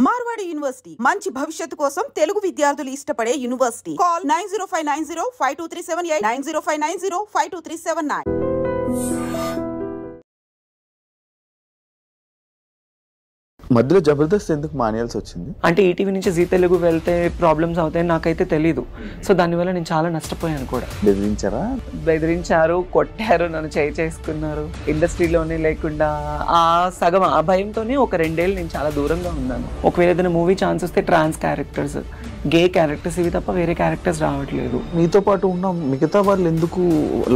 Marwadi university మంచి భవిష్యత్తు కోసం తెలుగు విద్యార్థులు ఇష్టపడే యూనివర్సిటీ. కాల్ 9059052378 9059052379. మధ్యలో జబర్దస్త్ ఎందుకు మానేయాల్సి వచ్చింది? అంటే ఈటీవీ నుంచి జీ తెలుగు వెళ్తే ప్రాబ్లమ్స్ అవుతాయని నాకైతే తెలీదు. సో దానివల్ల నేను చాలా నష్టపోయాను కూడా. బెదిరించారు, కొట్టారు, నన్ను చేసుకున్నారు. ఇండస్ట్రీలోనే లేకుండా ఆ సగం ఆ భయంతోనే ఒక 2 ఏళ్ళు నేను చాలా దూరంగా ఉన్నాను. ఒకవేళ ఏదైనా మూవీ ఛాన్స్ వస్తే ట్రాన్స్ క్యారెక్టర్స్, గే క్యారెక్టర్స్ ఇవి తప్ప వేరే క్యారెక్టర్స్ రావట్లేదు. మీతో పాటు ఉన్న మిగతా వాళ్ళు ఎందుకు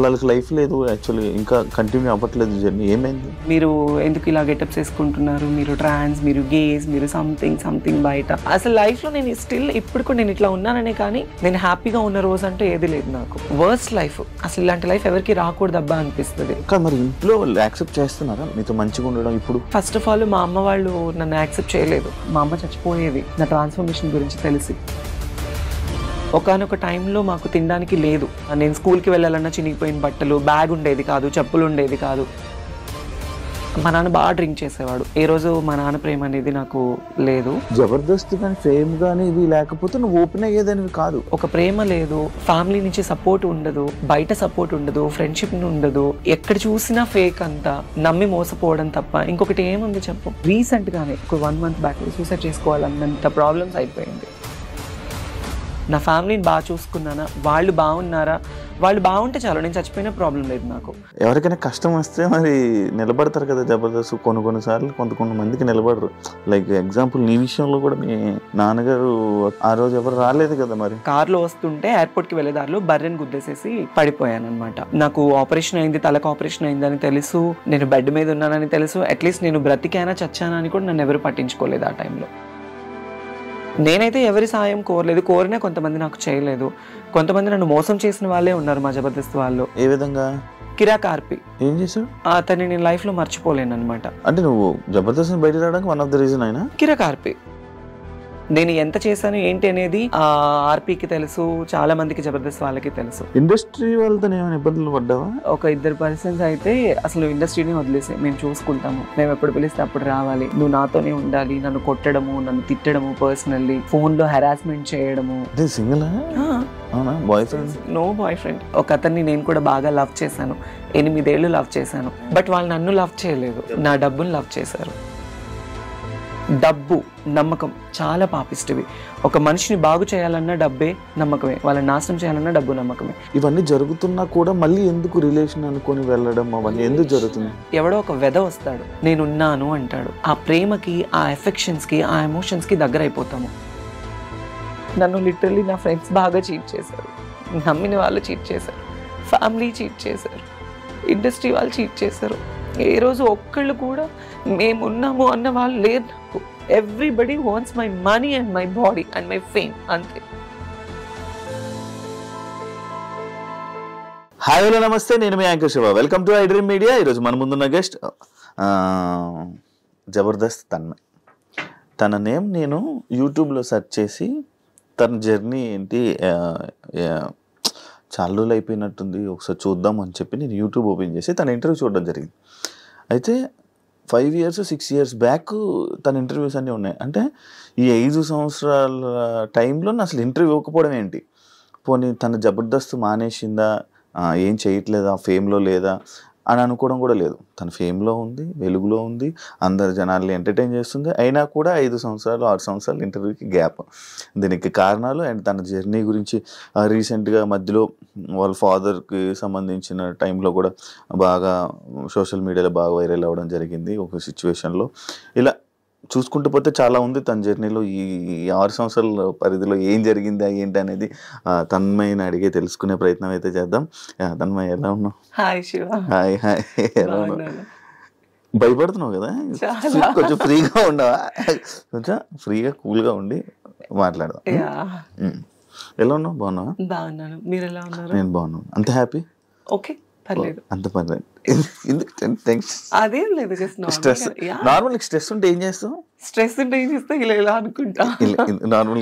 వాళ్ళకి లైఫ్ లేదు, యాక్చువల్లీ ఇంకా కంటిన్యూ అవ్వట్లేదు జర్నీ? ఏమైంది? మీరు ఎందుకు ఇలా గెటప్స్ వేసుకుంటున్నారు, మీరు ట్రాన్స్, మీరు గేస్, మీరు సంథింగ్ బయట. అసలు లైఫ్లో నేను స్టిల్ ఇప్పుడు కూడా నేను ఇట్లా ఉన్నాననే కానీ నేను హ్యాపీగా ఉన్న రోజు అంటే ఏది లేదు నాకు. వర్స్ట్ లైఫ్, అసలు ఇలాంటి లైఫ్ ఎవరికి రాకూడదు అబ్బా అనిపిస్తుంది. మరి ఇంట్లో యాక్సెప్ట్ చేస్తున్నారా మీతో మంచిగా ఉండడం? ఇప్పుడు ఫస్ట్ ఆఫ్ ఆల్ మా అమ్మ వాళ్ళు నన్ను యాక్సెప్ట్ చేయలేదు. మా అమ్మ చచ్చిపోయేది నా ట్రాన్స్ఫర్మేషన్ గురించి తెలిసి. ఒకనొక టైంలో మాకు తినడానికి లేదు. నేను స్కూల్కి వెళ్ళాలన్నా చినిగిపోయిన బట్టలు, బ్యాగ్ ఉండేది కాదు, చెప్పులు ఉండేది కాదు. మా నాన్న బాగా డ్రింక్ చేసేవాడు. ఏ రోజు మా నాన్న ప్రేమ అనేది నాకు లేదు. జబర్దస్త్ కానీ ఫేమ్ కానీ ఇవి లేకపోతే నువ్వు ఓపెన్ అయ్యేదానివి కాదు. ఒక ప్రేమ లేదు, ఫ్యామిలీ నుంచి సపోర్ట్ ఉండదు, బయట సపోర్ట్ ఉండదు, ఫ్రెండ్షిప్ ఉండదు. ఎక్కడ చూసినా ఫేక్ అంతా, నమ్మి మోసపోవడం తప్ప ఇంకొకటి ఏముంది చెప్పు. రీసెంట్ గానే ఒక 1 month బ్యాక్ సూసైడ్ చేసుకోవాలన్నంత ప్రాబ్లమ్స్ అయిపోయింది. నా ఫ్యామిలీని బాగా చూసుకున్నానా, వాళ్ళు బాగున్నారా, వాళ్ళు బాగుంటే చాలు, నేను చచ్చిపోయినా ప్రాబ్లం లేదు నాకు. ఎవరికైనా కష్టం వస్తే మరి నిలబడతారు కదా జబర్దస్త్. కొన్నిసార్లు కొంతమందికి నిలబడరు. లైక్ ఎగ్జాంపుల్ నీ విషయంలో కూడా మీ నాన్నగారు ఆ రోజు ఎవరు రాలేదు కదా. మరి కార్లో వస్తుంటే ఎయిర్పోర్ట్కి వెళ్ళే దారిలో బర్రెని గుద్దేసేసి పడిపోయాను అనమాట. నాకు ఆపరేషన్ అయింది, తలకు ఆపరేషన్ అయిందని తెలుసు, నేను బెడ్ మీద ఉన్నానని తెలుసు. అట్లీస్ట్ నేను బ్రతికానా చచ్చానా అని కూడా నన్ను ఎవరు పట్టించుకోలేదు ఆ టైంలో. నేనైతే ఎవరి సాయం కోరలేదు, కోరినా కొంతమంది నాకు చేయలేదు. కొంతమంది నన్ను మోసం చేసిన వాళ్ళే ఉన్నారు మా జబర్దస్త్ వాళ్ళు. ఏ విధంగా? కిరాక్ ఆర్పి ఏం చేశాడు? అతన్ని నేను లైఫ్ లో మర్చిపోలేను అనమాట. అంటే నువ్వు జబర్దస్త్ బయట రావడానికి వన్ ఆఫ్ ద రీజన్ అయినా కిరాక్ ఆర్పి. నేను ఎంత చేశాను ఏంటి అనేది ఆ ఆర్పీకి తెలుసు, చాలా మందికి జబర్దస్త్ వాళ్ళకి తెలుసు. ఇండస్ట్రీ వాళ్ళతో ఏమైనా ఇబ్బందులు పడ్డావా? ఒక 2 పర్సన్స్ అయితే అసలు ఇండస్ట్రీని వదిలేసి మేము చూసుకుంటాము, మేము ఎప్పుడు పిలిస్తే అప్పుడు రావాలి, నువ్వు నాతోనే ఉండాలి, నన్ను కొట్టడము, నన్ను తిట్టడము, పర్సనల్లీ ఫోన్ లో హెరాస్మెంట్ చేయడము. Single? Boy friend? No boy friend. ఒక అతన్ని నేను కూడా బాగా లవ్ చేశాను, 8 ఏళ్ళు లవ్ చేశాను. బట్ వాళ్ళు నన్ను లవ్ చేయలేదు, నా డబ్బుని లవ్ చేశారు. డబ్బు, నమ్మకం చాలా పాపిస్టివి. ఒక మనిషిని బాగు చేయాలన్నా డబ్బే, నమ్మకమే. వాళ్ళని నాశనం చేయాలన్నా డబ్బు, నమ్మకమే. ఇవన్నీ జరుగుతున్నా కూడా మళ్ళీ ఎందుకు రిలేషన్ అనుకొని వెళ్ళడం అవన్నీ ఎందుకు జరుగుతుంది? ఎవడో ఒక వెధ వస్తాడు, నేనున్నాను అంటాడు. ఆ ప్రేమకి, ఆ ఎఫెక్షన్స్ కి, ఆ ఎమోషన్స్ కి దగ్గర అయిపోతాము. నన్ను లిటరల్లీ నా ఫ్రెండ్స్ బాగా చీట్ చేశారు, నమ్మిన వాళ్ళు చీట్ చేశారు, ఫ్యామిలీ చీట్ చేశారు, ఇండస్ట్రీ వాళ్ళు చీట్ చేశారు. ఏ రోజు ఒక్కళ్ళు కూడా మేమున్నాము అన్న వాళ్ళు లేరు నాకు. Everybody wants my money and my body and my fame, అంతే. హాయ్ హలో నమస్తే, నేను మీ anchor Shiva. Welcome to iDream Media. ఈరోజు మన ముందున్న గెస్ట్ జబర్దస్త్ తన్మయ్. తన నేమ్ నేను యూట్యూబ్లో సెర్చ్ చేసి తన జర్నీ ఏంటి, చాలా రోజులు అయిపోయినట్టుంది, ఒకసారి చూద్దాం అని చెప్పి నేను యూట్యూబ్ ఓపెన్ చేసి తన ఇంటర్వ్యూ చూడడం జరిగింది. అయితే 5 years 6 years బ్యాక్ తన ఇంటర్వ్యూస్ అన్నీ ఉన్నాయి. అంటే ఈ 5 సంవత్సరాల టైంలో అసలు ఇంటర్వ్యూ ఇవ్వకపోవడం ఏంటి? పోనీ తన జబర్దస్త్ మానేసిందా, ఏం చేయట్లేదా, ఫేమ్లో లేదా అని అనుకోవడం కూడా లేదు. తన ఫేమ్లో ఉంది, వెలుగులో ఉంది, అందరు జనాల్ని ఎంటర్టైన్ చేస్తుంది. అయినా కూడా 5 సంవత్సరాలు 6 సంవత్సరాలు ఇంటర్వ్యూకి గ్యాప్. దీనికి కారణాలు అండ్ తన జర్నీ గురించి రీసెంట్గా మధ్యలో వాళ్ళ ఫాదర్కి సంబంధించిన టైంలో కూడా బాగా సోషల్ మీడియాలో బాగా వైరల్ అవ్వడం జరిగింది ఒక సిచ్యువేషన్లో. ఇలా చూసుకుంటూ పోతే చాలా ఉంది తన జర్నీలో. ఈ 6 సంవత్సరాల పరిధిలో ఏం జరిగిందా ఏంటి అనేది తన్మయ్యని అడిగే తెలుసుకునే ప్రయత్నం అయితే చేద్దాం. తన్మయ్య, ఎలా ఉన్నావు? హాయ్ శివ. హాయ్ హాయ్, ఎలా ఉన్నావు? భయపడుతున్నావు కదా, కొంచెం ఫ్రీగా ఉండవా? కొంచెం ఫ్రీగా కూల్గా ఉండి మాట్లాడదాం. ఎలా ఉన్నావు? బాగున్నావా? బాగున్నాను, మీరు ఎలా ఉన్నారు? నేను బాగున్నాను. అంత హ్యాపీ? ఓకే, పర్లేదు. అంత పర్లేదు. అదేం లేదు, స్ట్రెస్ నార్మల్. స్ట్రెస్ ఉంటే ఏం చేస్తావు? స్ట్రెస్ ఉంటే ఏం చేస్తా, ఇలా అనుకుంటా. నార్మల్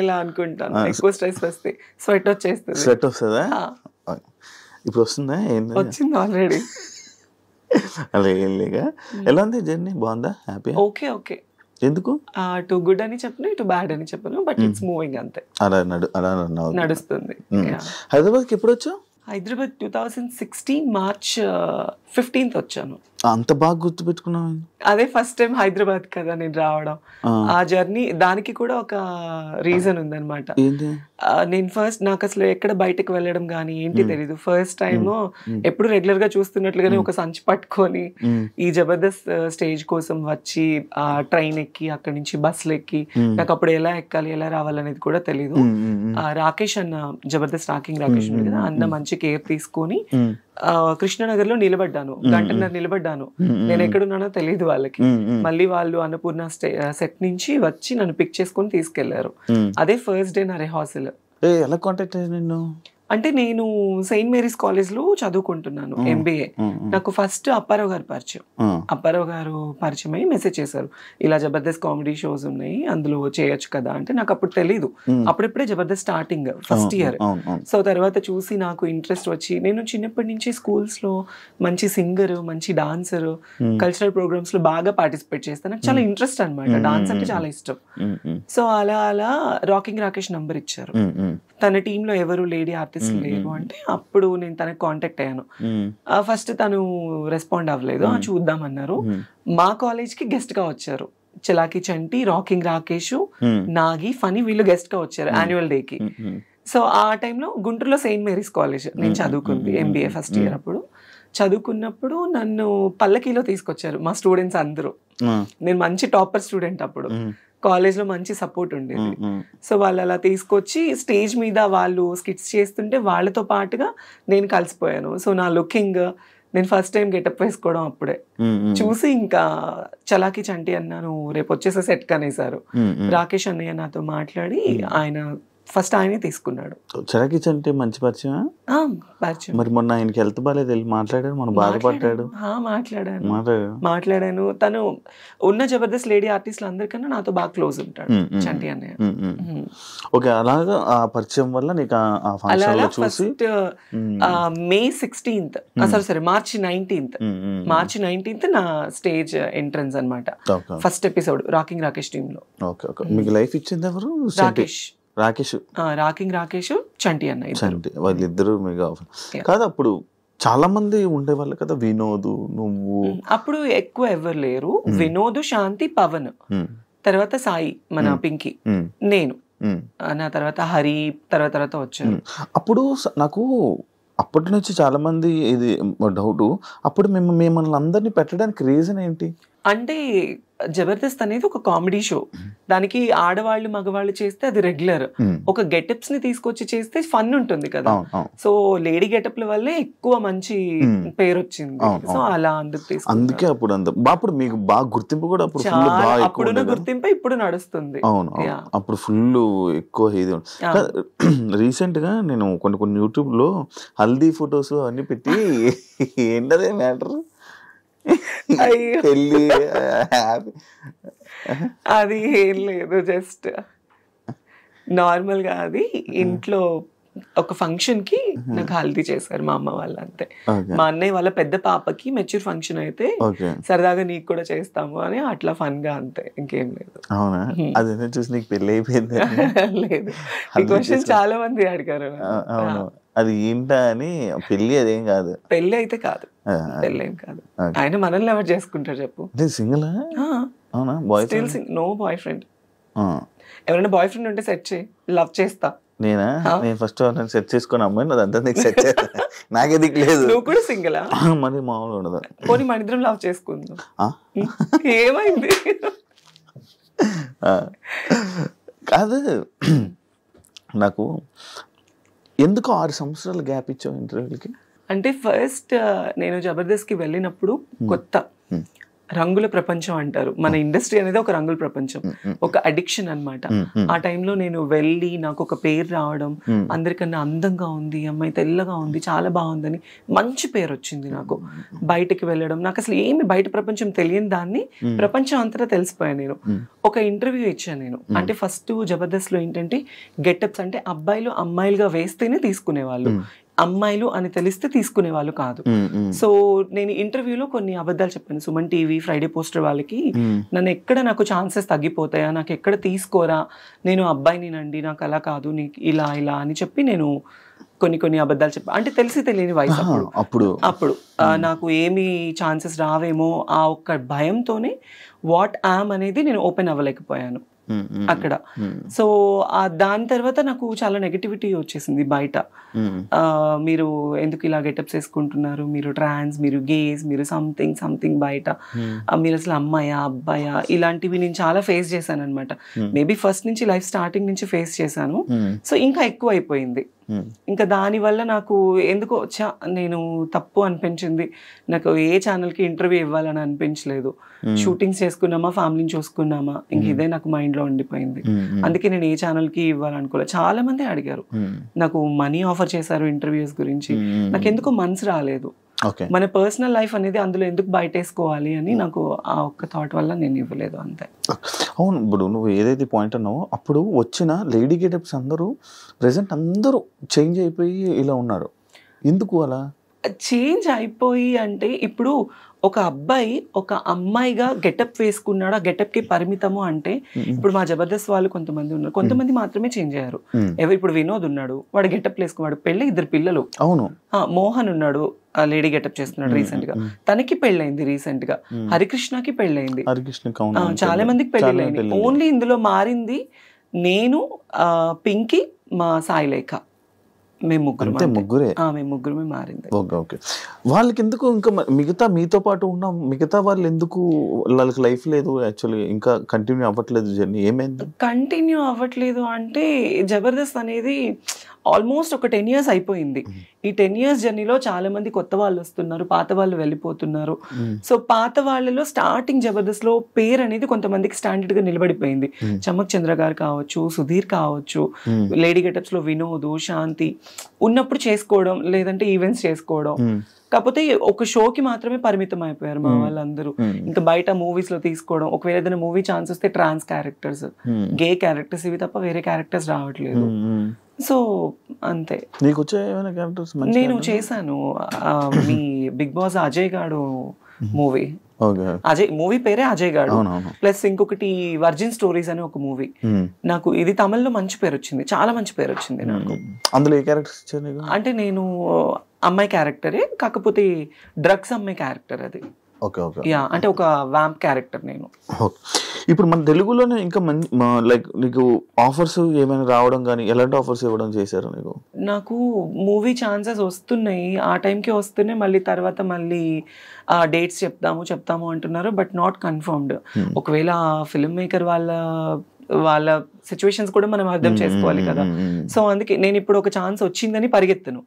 ఇలా అనుకుంటాను. ఎక్కువ స్ట్రెస్ వస్తే స్వెట్ వచ్చేస్తుంది. స్వెట్ వస్తుందా? ఇప్పుడు వస్తుందా? వచ్చింది ఆల్రెడీ. అలా ఏం లేక. ఎలా ఉంది జర్నీ? బాగుందా? హ్యాపీ? Okay okay. ఎందుకు టు గుడ్ అని చెప్పను, టు బ్యాడ్ అని చెప్పను, బట్ ఇట్స్ మూవింగ్ అంతే, అలా నడుస్తుంది. హైదరాబాద్కి ఎప్పుడు వచ్చావు? హైదరాబాద్ 2016 March 15th వచ్చాను. అంత బాగా గుర్తుపెట్టుకున్నావు? అదే ఫస్ట్ టైం హైదరాబాద్ కదా నేను రావడం. ఆ జర్నీ దానికి కూడా ఒక రీజన్ ఉందన్నమాట. నేను ఫస్ట్ నాకు అసలు ఎక్కడ బయటకు వెళ్ళడం కానీ ఏంటి తెలీదు. ఫస్ట్ టైం ఎప్పుడు రెగ్యులర్ గా చూస్తున్నట్లుగానే ఒక సంచి పట్టుకొని ఈ జబర్దస్త్ స్టేజ్ కోసం వచ్చి ఆ ట్రైన్ ఎక్కి అక్కడి నుంచి బస్సులు ఎక్కి, నాకు అప్పుడు ఎలా ఎక్కాలి ఎలా రావాలనేది కూడా తెలీదు. రాకేష్ అన్న, జబర్దస్త్ రాకేష్ ఉంది కదా, అన్న మంచి కేర్ తీసుకొని కృష్ణనగర్ లో నిలబడ్డాను, గంటన్నర నిలబడ్డాను. నేను ఎక్కడున్నానో తెలియదు వాళ్ళకి. మళ్ళీ వాళ్ళు అన్నపూర్ణ సెట్ నుంచి వచ్చి నన్ను పిక్ చేసుకొని తీసుకెళ్లారు. అదే ఫస్ట్ డే నా రిహార్సల్. ఎలా కాంటాక్ట్ అయ్యాను నిన్ను? అంటే నేను సెయింట్ మేరీస్ కాలేజ్ లో చదువుకుంటున్నాను MBA. నాకు ఫస్ట్ అప్పారావు గారు పరిచయం. అప్పారావు గారు పరిచయం అయ్యి మెసేజ్ చేశారు, ఇలా జబర్దస్త్ కామెడీ షోస్ ఉన్నాయి అందులో చేయొచ్చు కదా అంటే. నాకు అప్పుడు తెలీదు, అప్పుడెప్పుడే Jabardasth starting first year. So తర్వాత చూసి నాకు ఇంట్రెస్ట్ వచ్చి, నేను చిన్నప్పటి నుంచి స్కూల్స్ లో మంచి సింగర్, మంచి డాన్సర్, కల్చరల్ ప్రోగ్రామ్స్ లో బాగా పార్టిసిపేట్ చేస్తాను. నాకు చాలా ఇంట్రెస్ట్ అనమాట, డాన్స్ అంటే చాలా ఇష్టం. సో అలా రాకింగ్ రాకేష్ నంబర్ ఇచ్చారు. తన టీంలో ఎవరు లేడీ ఆర్టిస్ట్ లేరు అంటే అప్పుడు నేను తనకి కాంటాక్ట్ అయ్యాను. ఫస్ట్ తను రెస్పాండ్ అవ్వలేదు, చూద్దామన్నారు. మా కాలేజ్ కి గెస్ట్ గా వచ్చారు చలాకీ చంటి, రాకింగ్ రాకేష్, నాగి, ఫనీ, వీళ్ళు గెస్ట్ గా వచ్చారు యాన్యువల్ డే కి. సో ఆ టైంలో గుంటూరులో సెయింట్ మేరీస్ కాలేజ్ నేను చదువుకుంది, MBA ఫస్ట్ ఇయర్. అప్పుడు చదువుకున్నప్పుడు నన్ను పల్లకీలో తీసుకొచ్చారు మా స్టూడెంట్స్ అందరూ. నేను మంచి టాపర్ స్టూడెంట్ అప్పుడు, కాలేజ్ లో మంచి సపోర్ట్ ఉండేది. సో వాళ్ళు అలా తీసుకొచ్చి స్టేజ్ మీద వాళ్ళు స్కిట్స్ చేస్తుంటే వాళ్ళతో పాటుగా నేను కలిసిపోయాను. సో నా లుకింగ్, నేను ఫస్ట్ టైం గెటప్ వేసుకోవడం అప్పుడే చూసి ఇంకా చలాకీ చంటి అన్నాను రేపు వచ్చేసే సెట్ కనేసారు. రాకేష్ అన్నయ్య నాతో మాట్లాడి ఆయన ఫస్ట్ ఆయనే తీసుకున్నాడు. చలాకీ చంటి మంచి పరిచయం. మరి మొన్న ఆయనకి హెల్త్ బాగాలేదు, వెళ్ళి మాట్లాడాడు, మనం బాధపడ్డాడు. మాట్లాడాను. తను ఉన్న జబర్దస్త్ లేడీ ఆర్టిస్టులు అందరికన్నా నాతో బాగా క్లోజ్ ఉంటాడు చంటి అన్నయ్య. ఓకే, అలాగా ఆ పరిచయం వల్ల నీకు ఆ ఫంక్షన్ లో చూసి May 16th March 19th నా స్టేజ్ ఎంట్రన్స్ అన్నమాట. First episode rocking Rakesh team లో. మీకు లైఫ్ ఇచ్చింది ఎవరు? రాకింగ్ రాకేష్, చంటి అన్న, వాళ్ళిద్దరు మీకు కాదు. అప్పుడు చాలా మంది ఉండేవాళ్ళు కదా, వినోద్, నువ్వు. అప్పుడు ఎక్కువ ఎవరు లేరు, వినోద్, శాంతి, పవన్, తర్వాత సాయి, మన పింకీ, నేను, నా తర్వాత హరి తర్వాత వచ్చారు. అప్పుడు నాకు అప్పటి నుంచి చాలా మంది ఇది డౌట్, అప్పుడు మిమ్మల్ని అందరినీ పెట్టడానికి రీజన్ ఏంటి అంటే జబర్దస్త్ అనేది ఒక కామెడీ షో, దానికి ఆడవాళ్ళు మగవాళ్ళు చేస్తే అది రెగ్యులర్, ఒక గెటప్స్ ని తీసుకొచ్చి చేస్తే ఫన్ ఉంటుంది కదా. సో లేడీ గెటప్ల వల్లే ఎక్కువ మంచి పేరు వచ్చింది. సో అలా అందుకే అప్పుడు మీకు బాగా గుర్తింపు కూడా అప్పుడున్న గుర్తింపు ఇప్పుడు నడుస్తుంది. అవును, అప్పుడు ఫుల్ ఎక్కువ ఇది. రీసెంట్ గా నేను కొన్ని యూట్యూబ్ లో హల్దీ ఫొటోస్ అన్ని పెట్టి ఏంటదే మ్యాటర్, అది ఏం లేదు, జస్ట్ నార్మల్ గా అది ఇంట్లో ఒక ఫంక్షన్ కి నాకు హల్దీ చేశారు మా అమ్మ వాళ్ళు, అంతే. మా అన్నయ్య వాళ్ళ పెద్ద పాపకి మెచ్యూర్ ఫంక్షన్ అయితే సరదాగా నీకు కూడా చేస్తాము అని అట్లా ఫన్ గా, అంతే, ఇంకేం లేదు. అవునా? అదే చూసి నీకు పెళ్లి అయిపోయింది? లేదు, ఈ క్వశ్చన్ చాలా మంది అడిగారు. అది ఏంటా అని. పెళ్లి అదేం కాదు, పెళ్లి అయితే కాదు, పెళ్లి ఏం కాదు. ఆయన మనల్ని ఎవరు చేసుకుంటారు చెప్పు? సింగిల్? అవునా? No boy friend. ఎవరైనా బాయ్ ఫ్రెండ్ ఉంటే సెట్ చేయి, లవ్ చేస్తా. నేను ఫస్ట్ సెట్ చేసుకుని అమ్మాయి అదంతా నీకు సెట్ చేస్తా, నాకే దిక్కు లేదు. నువ్వు కూడా సింగిలా? మరి మామూలు ఉండదు. పోనీ మన ఇద్దరం లవ్ చేసుకుందాం. ఏమైంది? కాదు, నాకు ఎందుకు 6 సంవత్సరాలు గ్యాప్ ఇచ్చావు ఇంటర్వ్యూలకి? అంటే ఫస్ట్ నేను జబర్దస్త్కి వెళ్ళినప్పుడు కొత్త రంగుల ప్రపంచం అంటారు, మన ఇండస్ట్రీ అనేది ఒక రంగుల ప్రపంచం, ఒక అడిక్షన్ అన్నమాట. ఆ టైంలో నేను వెళ్ళి నాకు ఒక పేరు రావడం, అందరికన్నా అందంగా ఉంది అమ్మాయి, తెల్లగా ఉంది, చాలా బాగుందని మంచి పేరు వచ్చింది నాకు. బయటకు వెళ్ళడం, నాకు అసలు ఏమి బయట ప్రపంచం తెలియని దాన్ని ప్రపంచం అంతటా తెలిసిపోయాను నేను. ఒక ఇంటర్వ్యూ ఇచ్చాను నేను. అంటే ఫస్ట్ జబర్దస్త్ లో ఏంటంటే గెటప్స్ అంటే అబ్బాయిలు అమ్మాయిలుగా వేస్తేనే తీసుకునేవాళ్ళు, అమ్మాయిలు అని తెలిస్తే తీసుకునే వాళ్ళు కాదు. సో నేను ఇంటర్వ్యూలో కొన్ని అబద్ధాలు చెప్పాను. సుమన్ టీవీ, ఫ్రైడే పోస్టర్ వాళ్ళకి నన్ను ఎక్కడ నాకు ఛాన్సెస్ తగ్గిపోతాయా, నాకు ఎక్కడ తీసుకోరా, నేను అబ్బాయినినండి, నాకు అలా కాదు, నీకు ఇలా ఇలా అని చెప్పి నేను కొన్ని అబద్ధాలు చెప్పా. అంటే తెలిసి తెలియని వయసు అప్పుడు నాకు ఏమి ఛాన్సెస్ రావేమో ఆ ఒక్క భయంతోనే వాట్ యామ్ అనేది నేను ఓపెన్ అవ్వలేకపోయాను అక్కడ. సో దాని తర్వాత నాకు చాలా నెగటివిటీ వచ్చేసింది బయట. మీరు ఎందుకు ఇలా గెటప్స్ వేసుకుంటున్నారు, మీరు ట్రాన్స్, మీరు గేస్, మీరు సంథింగ్ బయట, మీరు అసలు అమ్మాయా అబ్బాయా, ఇలాంటివి నేను చాలా ఫేస్ చేశాను అనమాట. మేబీ ఫస్ట్ నుంచి లైఫ్ స్టార్టింగ్ నుంచి ఫేస్ చేశాను. సో ఇంకా ఎక్కువ అయిపోయింది. ఇంకా దానివల్ల నాకు ఎందుకో నేను తప్పు అనిపించింది. నాకు ఏ ఛానల్కి ఇంటర్వ్యూ ఇవ్వాలని అనిపించలేదు. షూటింగ్స్ చేసుకున్నామా, ఫ్యామిలీని చూసుకున్నామా, ఇంక ఇదే నాకు మైండ్లో ఉండిపోయింది. అందుకే నేను ఏ ఛానల్కి ఇవ్వాలనుకోలేదు. చాలా మంది అడిగారు, నాకు మనీ ఆఫర్ చేశారు ఇంటర్వ్యూస్ గురించి. నాకు ఎందుకో మనసు రాలేదు. మన పర్సనల్ లైఫ్ అనేది అందులో ఎందుకు బయటేసుకోవాలి అని నాకు ఆ ఒక్క థాట్ వల్ల నేను ఇవ్వలేదు అంతే. అవును, ఇప్పుడు నువ్వు ఏదైతే పాయింట్ అన్నావో అప్పుడు వచ్చిన లేడీ గెటప్స్ అందరూ ప్రెసెంట్ అందరూ చేంజ్ అయిపోయి ఇలా ఉన్నారు. ఎందుకు అలా చేంజ్ అయిపోయి అంటే, ఇప్పుడు ఒక అబ్బాయి ఒక అమ్మాయిగా గెటప్ వేసుకున్నాడు, ఆ గెటప్ కి పరిమితము అంటే, ఇప్పుడు మా జబర్దస్త్ వాళ్ళు కొంతమంది ఉన్నారు, కొంతమంది మాత్రమే చేంజ్ అయ్యారు. ఇప్పుడు వినోద్ ఉన్నాడు, వాడు గెటప్ వేసుకున్నాడు, పెళ్ళి 2 పిల్లలు. అవును. మోహన్ ఉన్నాడు, లేడీ గెటప్ చేస్తున్నాడు రీసెంట్ గా, తనకి పెళ్ళైంది రీసెంట్ గా. హరికృష్ణకి పెళ్ళైంది, చాలా మందికి పెళ్ళైంది. ఓన్లీ ఇందులో మారింది నేను, పింకీ, మా సాయిలేఖ, మేము ముగ్గురమే మారింది. వాళ్ళకి ఎందుకు ఇంకా మిగతా మీతో పాటు ఉన్న మిగతా వాళ్ళు ఎందుకు వాళ్ళకి లైఫ్ లేదు, యాక్చువల్లీ ఇంకా కంటిన్యూ అవ్వట్లేదు జర్నీ? ఏమైంది కంటిన్యూ అవ్వట్లేదు అంటే, జబర్దస్త్ అనేది ఆల్మోస్ట్ ఒక 10 years అయిపోయింది. ఈ 10 years జర్నీలో చాలా మంది కొత్త వాళ్ళు వస్తున్నారు, పాత వాళ్ళు వెళ్ళిపోతున్నారు. సో పాత వాళ్ళలో స్టార్టింగ్ జబర్దస్త్ లో పేరు అనేది కొంతమందికి స్టాండర్డ్ గా నిలబడిపోయింది. చమక్ చంద్ర గారు కావచ్చు, సుధీర్ కావచ్చు, లేడీ గెటప్స్ లో వినోద్, శాంతి ఉన్నప్పుడు చేసుకోవడం, లేదంటే ఈవెంట్స్ చేసుకోవడం. కాకపోతే ఒక షోకి మాత్రమే పరిమితం అయిపోయారు మా వాళ్ళందరూ. ఇంకా బయట మూవీస్ లో తీసుకోవడం, ఒకవేళ ఏదైనా మూవీ ఛాన్స్ వస్తే ట్రాన్స్ క్యారెక్టర్స్, గే క్యారెక్టర్స్, ఇవి తప్ప వేరే క్యారెక్టర్స్ రావట్లేదు. సో అంతే. నేను చేశాను మీ బిగ్ బాస్ అజయ్ గాడు మూవీ, అజయ్ మూవీ పేరే అజయ్ గాడు, ప్లస్ ఇంకొకటి వర్జిన్ స్టోరీస్ అని ఒక మూవీ. నాకు ఇది తమిళ్లో మంచి పేరు వచ్చింది, చాలా మంచి పేరు వచ్చింది నాకు. అందులో ఏ క్యారెక్టర్ ఇచ్చారు? అంటే నేను అమ్మాయి క్యారెక్టరే, కాకపోతే డ్రగ్స్ అమ్మాయి క్యారెక్టర్ అది. అంటే ఒక వ్యాంప్ క్యారెక్టర్ నేను. ఇప్పుడు మన తెలుగులోనే ఇంకా లైక్ నీకు ఆఫర్స్ ఏమైనా రావడం కానీ, ఎలాంటి ఆఫర్స్ ఇవ్వడం చేశారు నీకు? నాకు మూవీ ఛాన్సెస్ వస్తున్నాయి, ఆ టైంకి వస్తున్నాయి. మళ్ళీ తర్వాత మళ్ళీ డేట్స్ చెప్తాము అంటున్నారు, బట్ నాట్ కన్ఫర్మ్డ్. ఒకవేళ ఫిల్మ్ మేకర్ వాళ్ళ సిచ్యువేషన్స్ కూడా మనం అర్థం చేసుకోవాలి కదా. సో అందుకే నేను ఇప్పుడు ఒక ఛాన్స్ వచ్చిందని పరిగెత్తను,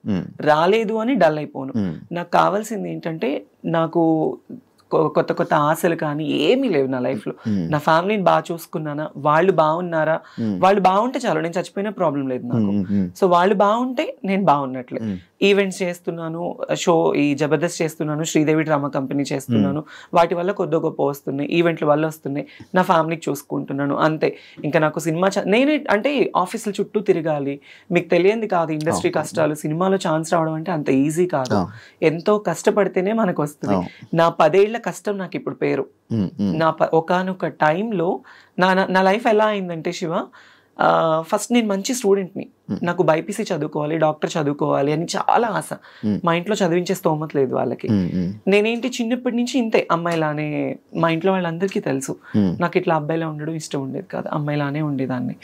రాలేదు అని డల్ అయిపోను. నాకు కావాల్సింది ఏంటంటే, నాకు కొత్త ఆశలు కానీ ఏమీ లేవు నా లైఫ్ లో. నా ఫ్యామిలీని బాగా చూసుకున్నానా, వాళ్ళు బాగున్నారా, వాళ్ళు బాగుంటే చాలు, నేను చచ్చిపోయినా ప్రాబ్లం లేదు నాకు. సో వాళ్ళు బాగుంటే నేను బాగున్నట్లే. ఈవెంట్స్ చేస్తున్నాను, ఈ జబర్దస్త్ చేస్తున్నాను, శ్రీదేవి డ్రామా కంపెనీ చేస్తున్నాను, వాటి వల్ల కొద్ది గొప్ప వస్తున్నాయి, ఈవెంట్ల వల్ల వస్తున్నాయి, నా ఫ్యామిలీకి చూసుకుంటున్నాను అంతే. ఇంకా నాకు సినిమా నేనే అంటే ఆఫీసుల చుట్టూ తిరగాలి, మీకు తెలియంది కాదు ఇండస్ట్రీ కష్టాలు. సినిమాలో ఛాన్స్ రావడం అంటే అంత ఈజీ కాదు, ఎంతో కష్టపడితేనే మనకు వస్తుంది. నా 10 ఏళ్ల కష్టం నాకు ఇప్పుడు పేరు. నా ఒకానొక టైంలో నా లైఫ్ ఎలా అయిందంటే, శివ, ఫస్ట్ నేను మంచి స్టూడెంట్ని, నాకు బైపీసీ చదువుకోవాలి, డాక్టర్ చదువుకోవాలి అని చాలా ఆశ. మా ఇంట్లో చదివించే స్తోమత లేదు వాళ్ళకి. నేనేంటి చిన్నప్పటి నుంచి ఇంతే, అమ్మాయిలానే. మా ఇంట్లో వాళ్ళందరికీ తెలుసు నాకు ఇట్లా అబ్బాయిలా ఉండడం ఇష్టం ఉండేది కాదు, అమ్మాయిలానే ఉండేదాన్ని.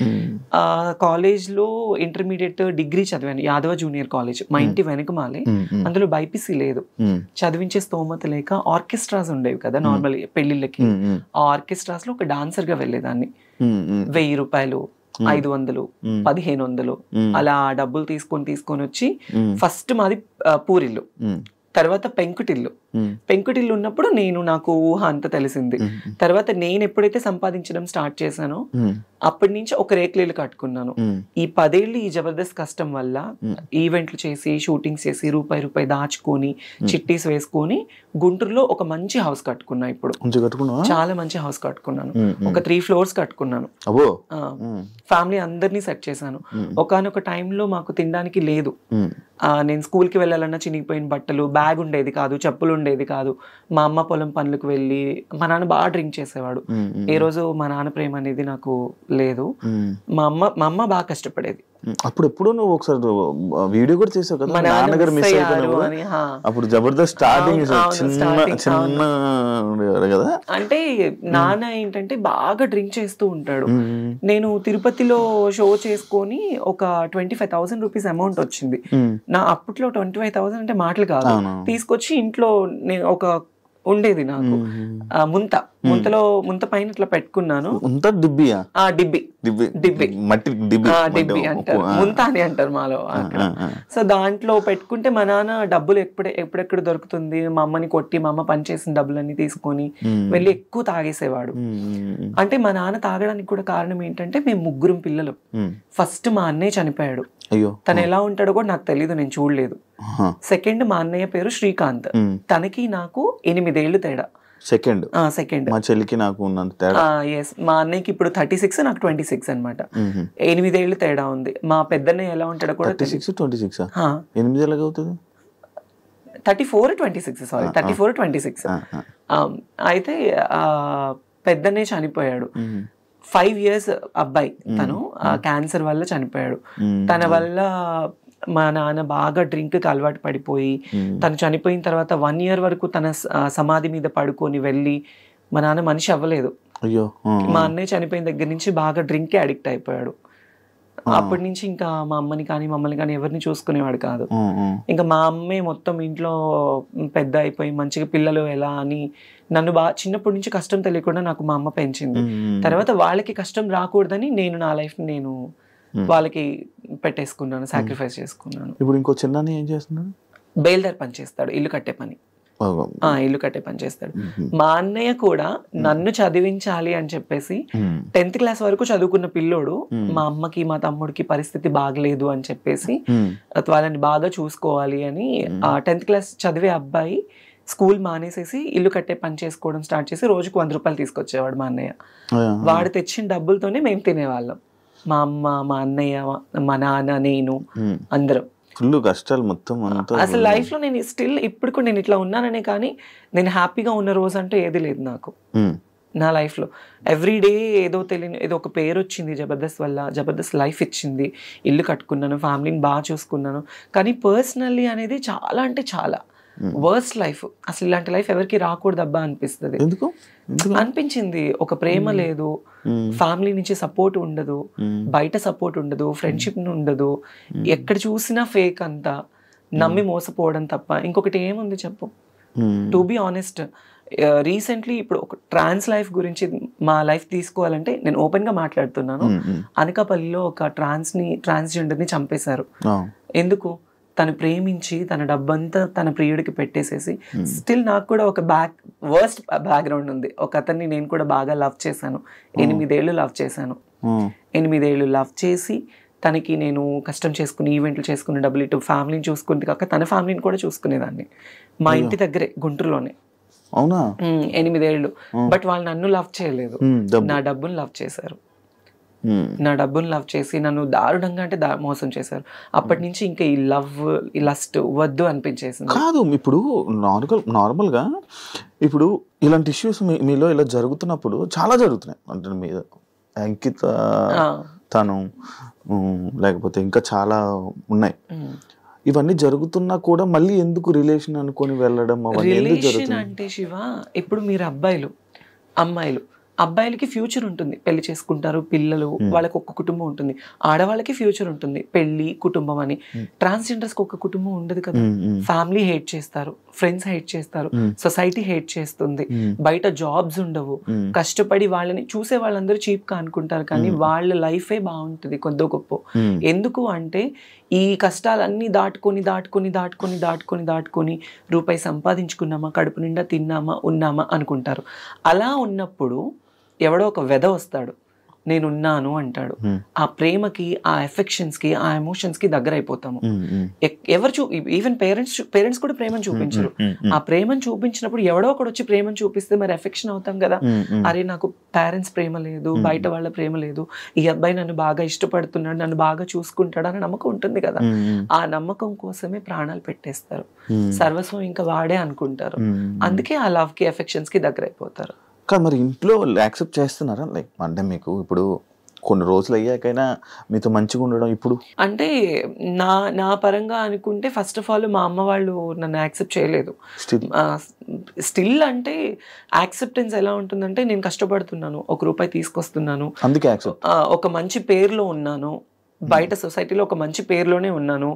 కాలేజ్లో ఇంటర్మీడియట్ డిగ్రీ చదివాను, యాదవ జూనియర్ కాలేజ్, మా ఇంటి వెనకమాలే. అందులో బైపీసీ లేదు, చదివించే స్తోమత లేక ఆర్కెస్ట్రాస్ ఉండేవి కదా నార్మల్ పెళ్లిళ్ళకి. ఆ ఆర్కెస్ట్రాస్ లో ఒక డాన్సర్ గా వెళ్ళేదాన్ని. 1000 రూపాయలు, 500, 1500 అలా డబ్బులు తీసుకొని వచ్చి, ఫస్ట్ మాది పూరిల్లు, తర్వాత పెంకుటిల్లు, పెంకుటిల్లు ఉన్నప్పుడు నాకు ఊహ అంత తెలిసింది. తర్వాత నేను ఎప్పుడైతే సంపాదించడం స్టార్ట్ చేశానో అప్పటి నుంచి ఒక రేకులు కట్టుకున్నాను. ఈ 10 ఏళ్ళు ఈ జబర్దస్త్ కష్టం వల్ల ఈవెంట్లు చేసి షూటింగ్స్ చేసి రూపాయి దాచుకొని చిట్టీస్ వేసుకొని గుంటూరులో ఒక మంచి హౌస్ కట్టుకున్నా. ఇప్పుడు చాలా మంచి హౌస్ కట్టుకున్నాను. ఒక 3 floors కట్టుకున్నాను. ఫ్యామిలీ అందరినీ సెట్ చేశాను. ఒకనొక టైంలో మాకు తినడానికి లేదు. నేను స్కూల్కి వెళ్ళాలన్నా చినిగిపోయిన బట్టలు, బ్యాగ్ ఉండేది కాదు, చెప్పులు ఉండేది కాదు. మా అమ్మ పొలం పనులకు వెళ్ళి, మా నాన్న బాగా డ్రింక్ చేసేవాడు. ఏ రోజు మా నాన్న ప్రేమ అనేది నాకు లేదు. మా అమ్మ బాగా కష్టపడేది. అప్పుడు ఎప్పుడు నువ్వు ఒకసారి వీడియో కూడా చేసావు కదా, నాన్నగారు మిస్ అయిపోయినారు అని. అప్పుడు జబర్దస్త్ స్టార్టింగ్ చిన్న కదా. అంటే నాన్న ఏంటంటే బాగా డ్రింక్ చేస్తూ ఉంటాడు. నేను తిరుపతిలో షో చేసుకొని ఒక 25,000 రూపీస్ అమౌంట్ వచ్చింది. నా అప్పట్లో 25,000 అంటే మాటలు కాదు. తీసుకొచ్చి ఇంట్లో నేను ఒక ఉండేది నాకు ముంత పైన ఇట్లా పెట్టుకున్నాను. డిబ్బి అంటారు, ముంత అని అంటారు మాలో అక్కడ. సో దాంట్లో పెట్టుకుంటే మా నాన్న డబ్బులు ఎప్పుడెక్కడ దొరుకుతుంది, మా అమ్మని కొట్టి మా అమ్మ పనిచేసిన డబ్బులన్నీ తీసుకొని వెళ్ళి ఎక్కువ తాగేసేవాడు. అంటే మా నాన్న తాగడానికి కూడా కారణం ఏంటంటే మేము 3 పిల్లలు. ఫస్ట్ మా అన్నయ్య చనిపోయాడు. తను ఎలా ఉంటాడో కూడా నాకు తెలీదు, నేను చూడలేదు. సెకండ్ మా అన్నయ్య పేరు శ్రీకాంత్. తనకి నాకు 8 ఏళ్ళు తేడా. సెకండ్ మా చెల్లికి నాకు ఉన్నంత తేడా. మా అన్నయ్యకి ఇప్పుడు 36, నాకు 26 అనమాట. 8 ఏళ్ళు తేడా ఉంది. మా పెద్దన్నయ్య ఎలా ఉంటాడో కూడా 26 8 ఎలాగ అవుతుంది? 34-26 అయితే పెద్దన్నయ్య చనిపోయాడు. 5 years అబ్బాయి, తను క్యాన్సర్ వల్ల చనిపోయాడు. తన వల్ల మా నాన్న బాగా డ్రింక్కి అలవాటు పడిపోయి, తను చనిపోయిన తర్వాత 1 year వరకు తన సమాధి మీద పడుకొని వెళ్ళి మా నాన్న మనిషి అవ్వలేదు. మా అన్నయ్య చనిపోయిన దగ్గర నుంచి బాగా డ్రింక్కి అడిక్ట్ అయిపోయాడు. అప్పటి నుంచి ఇంకా మా అమ్మని కానీ మమ్మల్ని కానీ ఎవరిని చూసుకునేవాడు కాదు. ఇంకా మా అమ్మే మొత్తం ఇంట్లో పెద్ద అయిపోయి మంచిగా పిల్లలు ఎలా అని నన్ను బాగా చిన్నప్పటి నుంచి కష్టం తెలియకుండా నాకు మా అమ్మ పెంచింది. తర్వాత వాళ్ళకి కష్టం రాకూడదని నేను నా లైఫ్ నేను వాళ్ళకి పెట్టేసుకున్నాను, సాక్రిఫైస్ చేసుకున్నాను. ఇప్పుడు ఇంకో చిన్న ఏం చేస్తున్నాడు? బేల్దార్ పని చేస్తాడు, ఇల్లు కట్టే పని చేస్తాడు. మా అన్నయ్య కూడా నన్ను చదివించాలి అని చెప్పేసి 10th class వరకు చదువుకున్న పిల్లోడు, మా అమ్మకి మా తమ్ముడికి పరిస్థితి బాగలేదు అని చెప్పేసి వాళ్ళని బాగా చూసుకోవాలి అని 10th class చదివే అబ్బాయి స్కూల్ మానేసేసి ఇల్లు కట్టే పని చేసుకోవడం స్టార్ట్ చేసి రోజుకు 100 రూపాయలు తీసుకొచ్చేవాడు మా అన్నయ్య. వాడు తెచ్చిన డబ్బులతోనే మేము తినేవాళ్ళం. మా అమ్మ, మా అన్నయ్య, మా నాన్న, నేను అందరం. ఫుల్ కష్టాలు మొత్తం. అసలు లైఫ్ లో నేను స్టిల్ ఇప్పుడు కూడా నేను ఇట్లా ఉన్నాననే కానీ నేను హ్యాపీగా ఉన్న రోజు అంటే ఏది లేదు నాకు. నా లైఫ్ లో ఎవ్రీడే ఏదో తెలియని ఏదో ఒక పేరు వచ్చింది జబర్దస్త్ వల్ల. జబర్దస్త్ లైఫ్ ఇచ్చింది, ఇల్లు కట్టుకున్నాను, ఫ్యామిలీని బాగా చూసుకున్నాను. కానీ పర్సనల్లీ అనేది చాలా అంటే చాలా వర్స్ట్ లైఫ్. అసలు ఇలాంటి లైఫ్ ఎవరికి రాకూడదు అబ్బా అనిపిస్తుంది. అనిపించింది. ఒక ప్రేమ లేదు, ఫ్యామిలీ నుంచి సపోర్ట్ ఉండదు, బయట సపోర్ట్ ఉండదు, ఫ్రెండ్షిప్ ఉండదు, ఎక్కడ చూసినా ఫేక్ అంతా, నమ్మి మోసపోవడం తప్ప ఇంకొకటి ఏముంది చెప్పు. టు బి ఆనెస్ట్, రీసెంట్లీ ఇప్పుడు ఒక ట్రాన్స్ లైఫ్ గురించి మా లైఫ్ తీసుకోవాలంటే నేను ఓపెన్ గా మాట్లాడుతున్నాను. అనకాపల్లిలో ఒక ట్రాన్స్జెండర్ ని చంపేశారు. ఎందుకు? తను ప్రేమించి తన డబ్బంతా తన ప్రియుడికి పెట్టేసేసి. స్టిల్ నాకు కూడా ఒక వర్స్ట్ బ్యాక్గ్రౌండ్ ఉంది. ఒక అతన్ని నేను కూడా బాగా లవ్ చేశాను. 8 ఏళ్ళు లవ్ చేశాను. 8 ఏళ్ళు లవ్ చేసి తనకి నేను కష్టం చేసుకుని ఈవెంట్లు చేసుకుని డబ్బులు ఇటు ఫ్యామిలీని చూసుకుంది కాక తన ఫ్యామిలీని కూడా చూసుకునేదాన్ని. మా ఇంటి దగ్గరే గుంటూరులోనే. 8 ఏళ్ళు. బట్ వాళ్ళు నన్ను లవ్ చేయలేదు, నా డబ్బును లవ్ చేశారు. నా డబ్బును లవ్ చేసి నన్ను దారుణంగా అంటే మోసం చేశారు. అప్పటి నుంచి ఇంకా ఈ లవ్, ఈ లస్ట్ వద్దు అనిపించేసింది. కాదు, ఇప్పుడు నార్మల్గా ఇప్పుడు ఇలాంటి ఇష్యూస్ మీలో ఇలా జరుగుతున్నప్పుడు చాలా జరుగుతున్నాయి. అంటే మీద అంకిత, తను, లేకపోతే ఇంకా చాలా ఉన్నాయి. ఇవన్నీ జరుగుతున్నా కూడా మళ్ళీ ఎందుకు రిలేషన్ అనుకొని వెళ్ళడం? రిలేషన్ అంటే శివ, ఇప్పుడు మీరు అబ్బాయిలు, అమ్మాయిలు, అబ్బాయిలకి ఫ్యూచర్ ఉంటుంది, పెళ్లి చేసుకుంటారు, పిల్లలు, వాళ్ళకి ఒక కుటుంబం ఉంటుంది. ఆడవాళ్ళకి ఫ్యూచర్ ఉంటుంది, పెళ్లి, కుటుంబం అని. ట్రాన్స్జెండర్స్కి ఒక కుటుంబం ఉండదు కదా. ఫ్యామిలీ హేట్ చేస్తారు, ఫ్రెండ్స్ హేట్ చేస్తారు, సొసైటీ హేట్ చేస్తుంది, బయట జాబ్స్ ఉండవు, కష్టపడి వాళ్ళని చూసే వాళ్ళందరూ చీప్ గా అనుకుంటారు, కానీ వాళ్ళ లైఫే బాగుంటుంది కొద్దో గొప్ప. ఎందుకు అంటే ఈ కష్టాలన్నీ దాటుకొని రూపాయి సంపాదించుకున్నామా, కడుపు నిండా తిన్నామా, ఉన్నామా అనుకుంటారు. అలా ఉన్నప్పుడు ఎవడో ఒక వెధ వస్తాడు, నేనున్నాను అంటాడు. ఆ ప్రేమకి, ఆ ఎఫెక్షన్స్కి, ఆ ఎమోషన్స్కి దగ్గర అయిపోతాము. ఎవరు ఈవెన్ పేరెంట్స్ కూడా ప్రేమను చూపించరు. ఆ ప్రేమను చూపించినప్పుడు ఎవడో ఒకడు వచ్చి ప్రేమను చూపిస్తే మరి ఎఫెక్షన్ అవుతాం కదా. అరే నాకు పేరెంట్స్ ప్రేమ లేదు, బయట వాళ్ళ ప్రేమ లేదు, ఈ అబ్బాయి నన్ను బాగా ఇష్టపడుతున్నాడు, నన్ను బాగా చూసుకుంటాడు అనే నమ్మకం ఉంటుంది కదా. ఆ నమ్మకం కోసమే ప్రాణాలు పెట్టేస్తారు, సర్వస్వం ఇంకా వాడే అనుకుంటారు. అందుకే ఆ లవ్ కి ఎఫెక్షన్స్ కి దగ్గర అయిపోతారు. కానీ మరి ఇంట్లో వాళ్ళు యాక్సెప్ట్ చేస్తున్నారా? లైక్ అంటే మీకు ఇప్పుడు కొన్ని రోజులు అయ్యాకైనా మీతో మంచిగా ఉండడం ఇప్పుడు అంటే నా పరంగా అనుకుంటే ఫస్ట్ ఆఫ్ ఆల్ మా అమ్మ వాళ్ళు నన్ను యాక్సెప్ట్ చేయలేదు. స్టిల్ అంటే యాక్సెప్టెన్స్ ఎలా ఉంటుందంటే నేను కష్టపడుతున్నాను, ₹1 తీసుకొస్తున్నాను, అందుకే ఒక మంచి పేరులో ఉన్నాను, బయట సొసైటీలో ఒక మంచి పేరులోనే ఉన్నాను,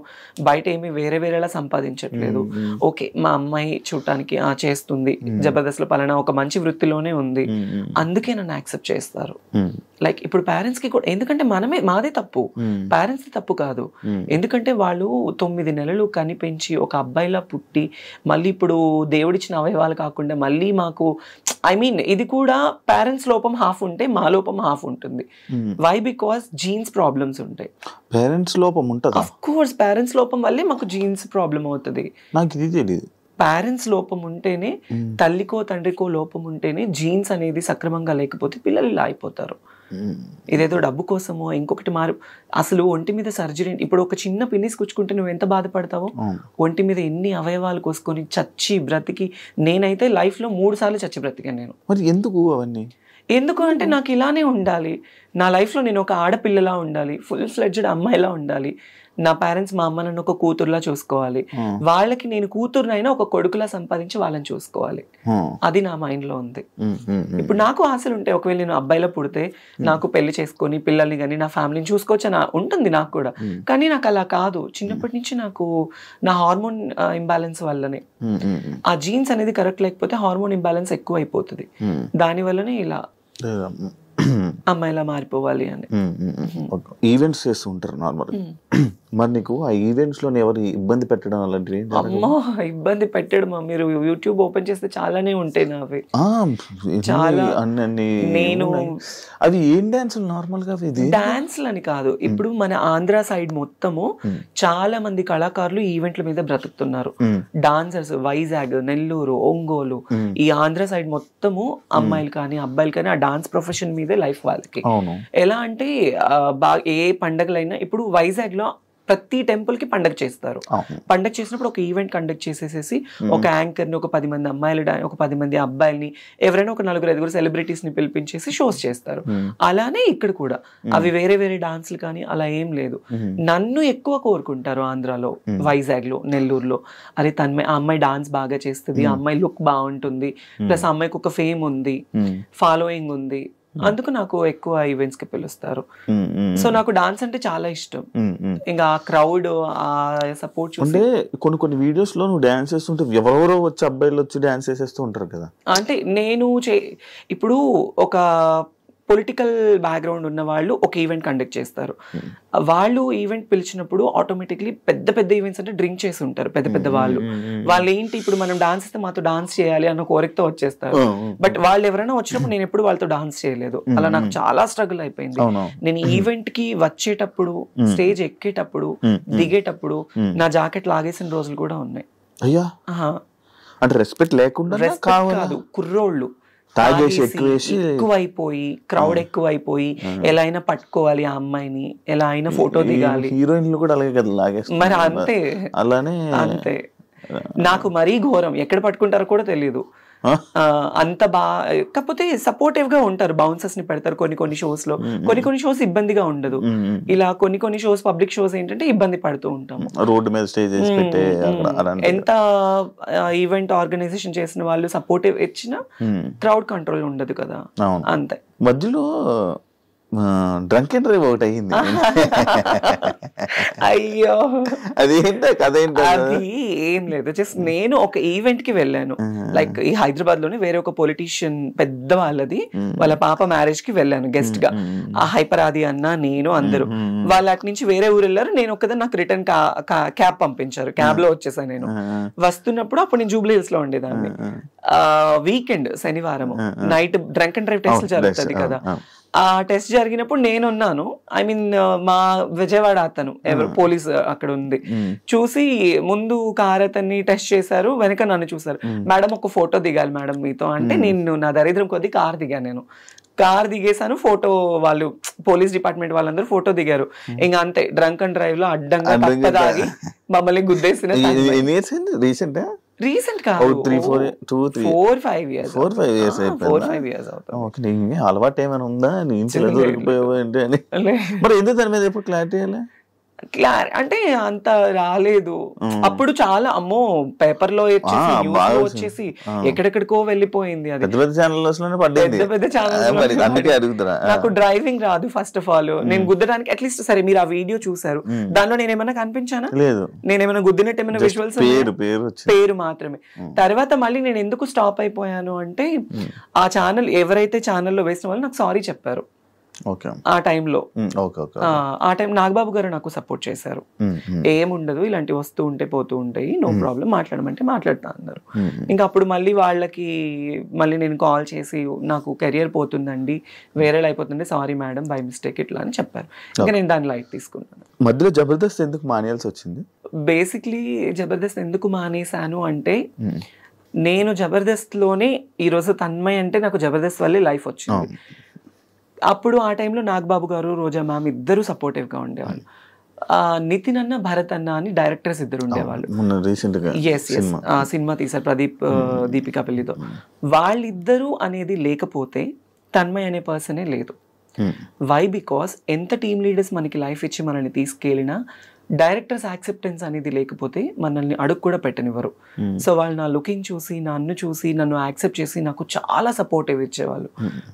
బయట ఏమి వేరేలా సంపాదించట్లేదు. ఓకే మా అమ్మాయి చూడటానికి చేస్తుంది, జబర్దస్త్లో పలానా ఒక మంచి వృత్తిలోనే ఉంది, అందుకే నన్ను యాక్సెప్ట్ చేస్తారు. లైక్ ఇప్పుడు పేరెంట్స్ కి కూడా, ఎందుకంటే మాదే తప్పు, పేరెంట్స్ తప్పు కాదు. ఎందుకంటే వాళ్ళు 9 నెలలు కనిపెంచి ఒక అబ్బాయిలా పుట్టి మళ్ళీ ఇప్పుడు దేవుడిచ్చిన అవయవాలు కాకుండా మళ్ళీ మాకు ఇది కూడా పేరెంట్స్ లోపం హాఫ్ ఉంటే మా లోపం హాఫ్ ఉంటుంది. వై? బికాస్ జీన్స్ ప్రాబ్లమ్స్ ఉంటాయి. పేరెంట్స్ లోపం ఉంటుంది. ఆఫ్ కోర్స్ పేరెంట్స్ లోపం వల్లే మాకు జీన్స్ ప్రాబ్లం అవుతుంది. నాకు ఇది తెలియదు. పేరెంట్స్ లోపం ఉంటేనే, తల్లికో తండ్రికో లోపం ఉంటేనే జీన్స్ అనేది సక్రమంగా లేకపోతే పిల్లలు ఇలా అయిపోతారు. ఇదేదో డబ్బు కోసమో ఇంకొకటి అసలు ఒంటి మీద సర్జరీ, ఇప్పుడు ఒక చిన్న పిన్నిస్ కుచ్చుకుంటే నువ్వు ఎంత బాధపడతావో, ఒంటి మీద ఎన్ని అవయవాలు కోసుకొని చచ్చి బ్రతికి, నేనైతే లైఫ్ లో 3 సార్లు చచ్చి బ్రతికాను నేను. మరి ఎందుకు అవన్నీ? ఎందుకు అంటే నాకు ఇలానే ఉండాలి, నా లైఫ్లో నేను ఒక ఆడపిల్లలా ఉండాలి, ఫుల్ ఫ్లెడ్జ్డ్ అమ్మాయిలా ఉండాలి, నా పేరెంట్స్ మా అమ్మ నన్ను ఒక కూతురులా చూసుకోవాలి, వాళ్ళకి నేను కూతురునైనా ఒక కొడుకులా సంపాదించి వాళ్ళని చూసుకోవాలి, అది నా మైండ్ లో ఉంది. ఇప్పుడు నాకు ఆశలు ఉంటాయి, ఒకవేళ నేను అబ్బాయిలా పుడితే నాకు పెళ్లి చేసుకొని పిల్లల్ని కానీ నా ఫ్యామిలీని చూసుకోవచ్చు అని ఉంటుంది నాకు కూడా. కానీ నాకు అలా కాదు, చిన్నప్పటి నుంచి నాకు నా హార్మోన్ ఇంబ్యాలెన్స్ వల్లనే, ఆ జీన్స్ అనేది కరెక్ట్ లేకపోతే హార్మోన్ ఇంబ్యాలెన్స్ ఎక్కువ అయిపోతుంది, దాని వల్లనే ఇలా అమ్మాయిలా మారిపోవాలి అని. ఈవెంట్స్ చేస్తూ ఉంటారు నార్మల్. మరి నీకు ఆ ఈవెంట్స్ లో ఎవరు ఇబ్బంది పెట్టడం అలాంటివి? అమ్మో ఇబ్బంది పెట్టడం, మీరు యూట్యూబ్ ఓపెన్ చేస్తే చాలానే ఉంటాయి నావి. చాలా నేను అవి ఏం డాన్స్ నార్మల్ గా? డాన్స్లు అని కాదు, ఇప్పుడు మన ఆంధ్ర సైడ్ మొత్తము చాలా మంది కళాకారులు ఈవెంట్ల మీద బ్రతుకుతున్నారు. డాన్సర్స్ వైజాగ్, నెల్లూరు, ఒంగోలు, ఈ ఆంధ్ర సైడ్ మొత్తము అమ్మాయిలు కానీ అబ్బాయిలు కానీ ఆ డాన్స్ ప్రొఫెషన్ మీదే లైఫ్ వాళ్ళకి. ఎలా అంటే ఏ పండగలైనా, ఇప్పుడు వైజాగ్ లో ప్రతి టెంపుల్ కి పండగ చేస్తారు. పండగ చేసినప్పుడు ఒక ఈవెంట్ కండక్ట్ చేసేసేసి ఒక యాంకర్ ని, ఒక 10 మంది అమ్మాయిలు, ఒక 10 మంది అబ్బాయిల్ని, ఎవరైనా ఒక 4-5 సెలబ్రిటీస్ ని పిలిపించేసి షోస్ చేస్తారు. అలానే ఇక్కడ కూడా అవి వేరే డాన్స్లు కానీ అలా ఏం లేదు. నన్ను ఎక్కువ కోరుకుంటారు ఆంధ్రాలో, వైజాగ్ లో, నెల్లూరులో. అరే ఆ అమ్మాయి డాన్స్ బాగా చేస్తుంది, ఆ అమ్మాయి లుక్ బాగుంటుంది, ప్లస్ ఆ అమ్మాయికి ఒక ఫేమ్ ఉంది, ఫాలోయింగ్ ఉంది, అందుకు నాకు ఎక్కువ ఈవెంట్స్ కి పిలుస్తారు. సో నాకు డాన్స్ అంటే చాలా ఇష్టం. ఇంకా ఆ క్రౌడ్, ఆ సపోర్ట్ చూస్తే కొన్ని వీడియోస్ లో నువ్వు డాన్స్ చేస్తుంటే ఎవరెవరో వచ్చి అబ్బాయిలు వచ్చి డాన్స్ చేసేస్తూ ఉంటారు కదా. అంటే నేను ఇప్పుడు ఒక పొలిటికల్ బ్యాక్గ్రౌండ్ ఉన్న వాళ్ళు ఒక ఈవెంట్ కండక్ట్ చేస్తారు. వాళ్ళు ఈవెంట్ పిలిచినప్పుడు ఆటోమేటిక్లీ పెద్ద ఈవెంట్స్ అంటే డ్రింక్ చేసి ఉంటారు పెద్ద వాళ్ళు ఏంటి, ఇప్పుడు మనం డాన్స్ ఇస్తే మాతో డాన్స్ చేయాలి అన్న కోరికతో వచ్చేస్తారు. బట్ వాళ్ళు ఎవరైనా వచ్చినప్పుడు నేను ఎప్పుడు వాళ్ళతో డాన్స్ చేయలేదు. అలా నాకు చాలా స్ట్రగుల్ అయిపోయింది. నేను ఈవెంట్ కి వచ్చేటప్పుడు, స్టేజ్ ఎక్కేటప్పుడు, దిగేటప్పుడు నా జాకెట్ లాగేసిన రోజులు కూడా ఉన్నాయి. అయ్యా, అంటే రెస్పెక్ట్ లేకుండా కాదు, కుర్రోళ్ళు ఎక్కువైపోయి, క్రౌడ్ ఎక్కువైపోయి, ఎలా అయినా పట్టుకోవాలి ఆ అమ్మాయిని, ఎలా అయినా ఫోటో దిగాలి. హీరోయిన్లు కూడా అలాగే కదా లాగేస్తారు. మరి అంతే, అలానే అంతే. నాకు మరీ ఘోరం, ఎక్కడ పట్టుకుంటారో కూడా తెలియదు. అంత కాకపోతే సపోర్టివ్ గా ఉంటారు, బౌన్సర్స్ ని పెడతారు కొన్ని షోస్ లో. కొన్ని షోస్ ఇబ్బందిగా ఉండదు. ఇలా కొన్ని షోస్, పబ్లిక్ షోస్ ఏంటంటే ఇబ్బంది పడుతూ ఉంటాము. రోడ్డు మీద స్టేజ్ ఎంత ఈవెంట్ ఆర్గనైజేషన్ చేసిన వాళ్ళు సపోర్టివ్ ఇచ్చినా క్రౌడ్ కంట్రోల్ ఉండదు కదా, అంతే. మధ్యలో డ్రంక్ అండ్ డ్రైవ్ ఒకటి అయ్యింది. అయ్యో అదేంటో కథ ఏంటో. అది ఏం లేదు, జస్ట్ నేను ఒక ఈవెంట్ కి వెళ్ళాను, లైక్ ఈ హైదరాబాద్ లోనే వేరే ఒక పొలిటీషియన్ పెద్ద వాళ్ళది వాళ్ళ పాప మ్యారేజ్ కి వెళ్ళాను గెస్ట్ గా. ఆ హైపర్ ఆది అన్న నేను అందరూ వాళ్ళ అటు నుంచి వేరే ఊరు వెళ్ళారు. నేను ఒక్కదాన్ని నాకు రిటర్న్ క్యాబ్ పంపించారు, క్యాబ్ లో వచ్చేసాను. నేను వస్తున్నప్పుడు అప్పుడు నేను జూబ్లీ హిల్స్ లో ఉండేదాన్ని. వీకెండ్ శనివారం night drunk and drive test జరుగుతుంది కదా, ఆ టెస్ట్ జరిగినప్పుడు నేనున్నాను. ఐ మీన్ మా విజయవాడ అతను ఎవరు పోలీస్ అక్కడ ఉంది చూసి ముందు కార్ అతన్ని టెస్ట్ చేశారు, వెనక నన్ను చూసారు. మేడం ఒక ఫోటో దిగాలి మేడం మీతో అంటే, నేను నా దరిద్రం కొద్ది కార్ దిగాను. నేను కార్ దిగేసాను, ఫోటో వాళ్ళు పోలీస్ డిపార్ట్మెంట్ వాళ్ళందరూ ఫోటో దిగారు. ఇంకా అంతే డ్రంక్ అండ్ డ్రైవ్ లో అడ్డంగా తప్పదాగి మమ్మల్ని గుద్దేసిన. రీసెంట్ గా 4-5 years అవుతుంది. అలవాటు ఏమైనా ఉందా దొరికిపోయావు ఏంటి అని? మరి ఎందుకు దాని మీద ఎప్పుడు క్లారిటీ అంటే అంత రాలేదు అప్పుడు. చాలా అమ్మో పేపర్ లో వచ్చేసి ఎక్కడెక్కడికో వెళ్ళిపోయింది. అది పెద్ద పెద్ద ఛానల్స్. నాకు డ్రైవింగ్ రాదు ఫస్ట్ ఆఫ్ ఆల్. నేను గుద్దడానికి అట్లీస్ట్ సరే మీరు ఆ వీడియో చూసారు, దానిలో నేనేమైనా కనిపించానా? లేదు. నేనేమైనా గుద్దినట్టు ఏమైనా విజువల్స్? పేరు మాత్రమే. తర్వాత మళ్ళీ నేను ఎందుకు స్టాప్ అయిపోయాను అంటే, ఆ ఛానల్ ఎవరైతే ఛానల్లో వేసిన వాళ్ళు నాకు సారీ చెప్పారు ఆ టైంలో. ఆ టైం నాగబాబు గారు నాకు సపోర్ట్ చేశారు. ఏముండదు, ఇలాంటి వస్తూ ఉంటే పోతూ ఉంటాయి, నో ప్రాబ్లం, మాట్లాడమంటే మాట్లాడుతా అన్నారు. ఇంకా అప్పుడు మళ్ళీ నేను కాల్ చేసి నాకు కెరియర్ పోతుందండి, వేరే అయిపోతుంది, సారీ మేడం బై మిస్టేక్ ఇట్లా అని చెప్పారు. ఇంకా నేను దాన్ని లైట్ తీసుకున్నాను. మధ్యలో జబర్దస్త్ ఎందుకు మానేయాల్సి వచ్చింది? బేసిక్లీ జబర్దస్త్ ఎందుకు మానేశాను అంటే, నేను జబర్దస్త్ లోనే ఈరోజు తన్మయ్ అంటే నాకు జబర్దస్త్ వల్లే లైఫ్ వచ్చింది. అప్పుడు ఆ టైంలో నాగబాబు గారు, రోజా మ్యామ్ ఇద్దరు సపోర్టివ్గా ఉండేవాళ్ళు. నితిన్ అన్న, భరత్ అన్న అని డైరెక్టర్స్ ఇద్దరు ఉండేవాళ్ళు. సినిమా తీశారు ప్రదీప్ దీపికా పెళ్లితో. వాళ్ళిద్దరూ అనేది లేకపోతే తన్మయ్ అనే పర్సనే లేదు. వై? బికాస్ ఎంత టీమ్ లీడర్స్ మనకి లైఫ్ ఇచ్చి మనల్ని తీసుకెళ్ళినా డైరెక్టర్స్ యాక్సెప్టెన్స్ అనేది లేకపోతే మనల్ని అడుగు కూడా పెట్టనివ్వరు. సో వాళ్ళు నా లుకింగ్ చూసి, నన్ను చూసి, నన్ను యాక్సెప్ట్ చేసి నాకు చాలా సపోర్టివ్ ఇచ్చేవాళ్ళు.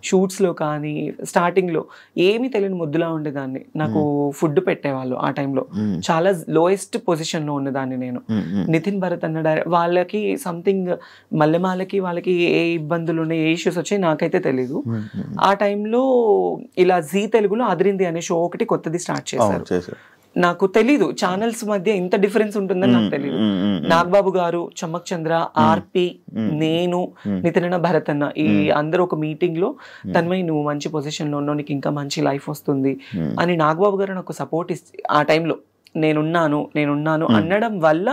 షూట్స్లో కానీ స్టార్టింగ్లో ఏమీ తెలియని ముద్దులా ఉండేదాన్ని. నాకు ఫుడ్ పెట్టేవాళ్ళు ఆ టైంలో. చాలా లోయెస్ట్ పొజిషన్లో ఉన్నదాన్ని నేను. నితిన్, భరత్ అన్న వాళ్ళకి సంథింగ్ మల్లెమాలకి వాళ్ళకి ఏ ఇబ్బందులు ఉన్నాయి, ఏ ఇష్యూస్ వచ్చాయి నాకైతే తెలీదు. ఆ టైంలో ఇలా జీ తెలుగులో అదిరింది అనే షో ఒకటి కొత్తది స్టార్ట్ చేశారు. నాకు తెలీదు ఛానల్స్ మధ్య ఇంత డిఫరెన్స్ ఉంటుందని నాకు తెలీదు. నాగబాబు గారు, చమ్మక్ చంద్ర, ఆర్పి, నేను, నితిన్, భరత్ అన్న ఈ అందరూ ఒక మీటింగ్ లో తన్మయ్ నువ్వు మంచి పొజిషన్ లో ఉన్నావు, నీకు ఇంకా మంచి లైఫ్ వస్తుంది అని నాగబాబు గారు నాకు సపోర్ట్ ఆ టైంలో నేనున్నాను అనడం వల్ల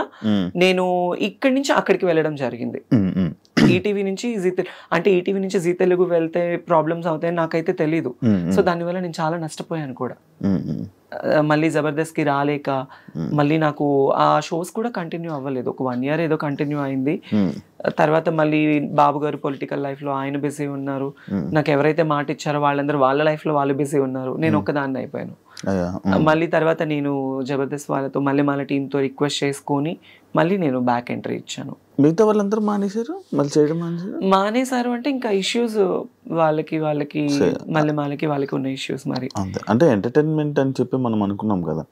నేను ఇక్కడి నుంచి అక్కడికి వెళ్ళడం జరిగింది. ఈటీవీ నుంచి ఈటీవీ నుంచి జీ తెలుగు వెళ్తే ప్రాబ్లమ్స్ అవుతాయని నాకైతే తెలీదు. సో దానివల్ల నేను చాలా నష్టపోయాను కూడా. మళ్ళీ జబర్దస్త్ కి రాలేక మళ్ళీ నాకు ఆ షోస్ కూడా కంటిన్యూ అవ్వలేదు. ఒక 1 year ఏదో కంటిన్యూ అయింది. తర్వాత మళ్ళీ బాబు గారు పొలిటికల్ లైఫ్ లో ఆయన బిజీ ఉన్నారు. నాకు ఎవరైతే మాట ఇచ్చారో వాళ్ళందరూ వాళ్ళ లైఫ్ లో వాళ్ళు బిజీ ఉన్నారు. నేను ఒక్కదాన్ని అయిపోయాను. మళ్ళీ తర్వాత నేను జబర్దస్త్ వాళ్ళతో మళ్ళీ టీంతో రిక్వెస్ట్ చేసుకొని మళ్ళీ నేను బ్యాక్ ఎంట్రీ ఇచ్చాను. మిగతా వాళ్ళందరూ మానేశారు అంటే ఇంకా ఇష్యూస్ వాళ్ళకి వాళ్ళకి ఉన్న ఇష్యూస్. మరి అంటే ఎంటర్టైన్మెంట్ అని చెప్పి మనం అనుకున్నాం కదా,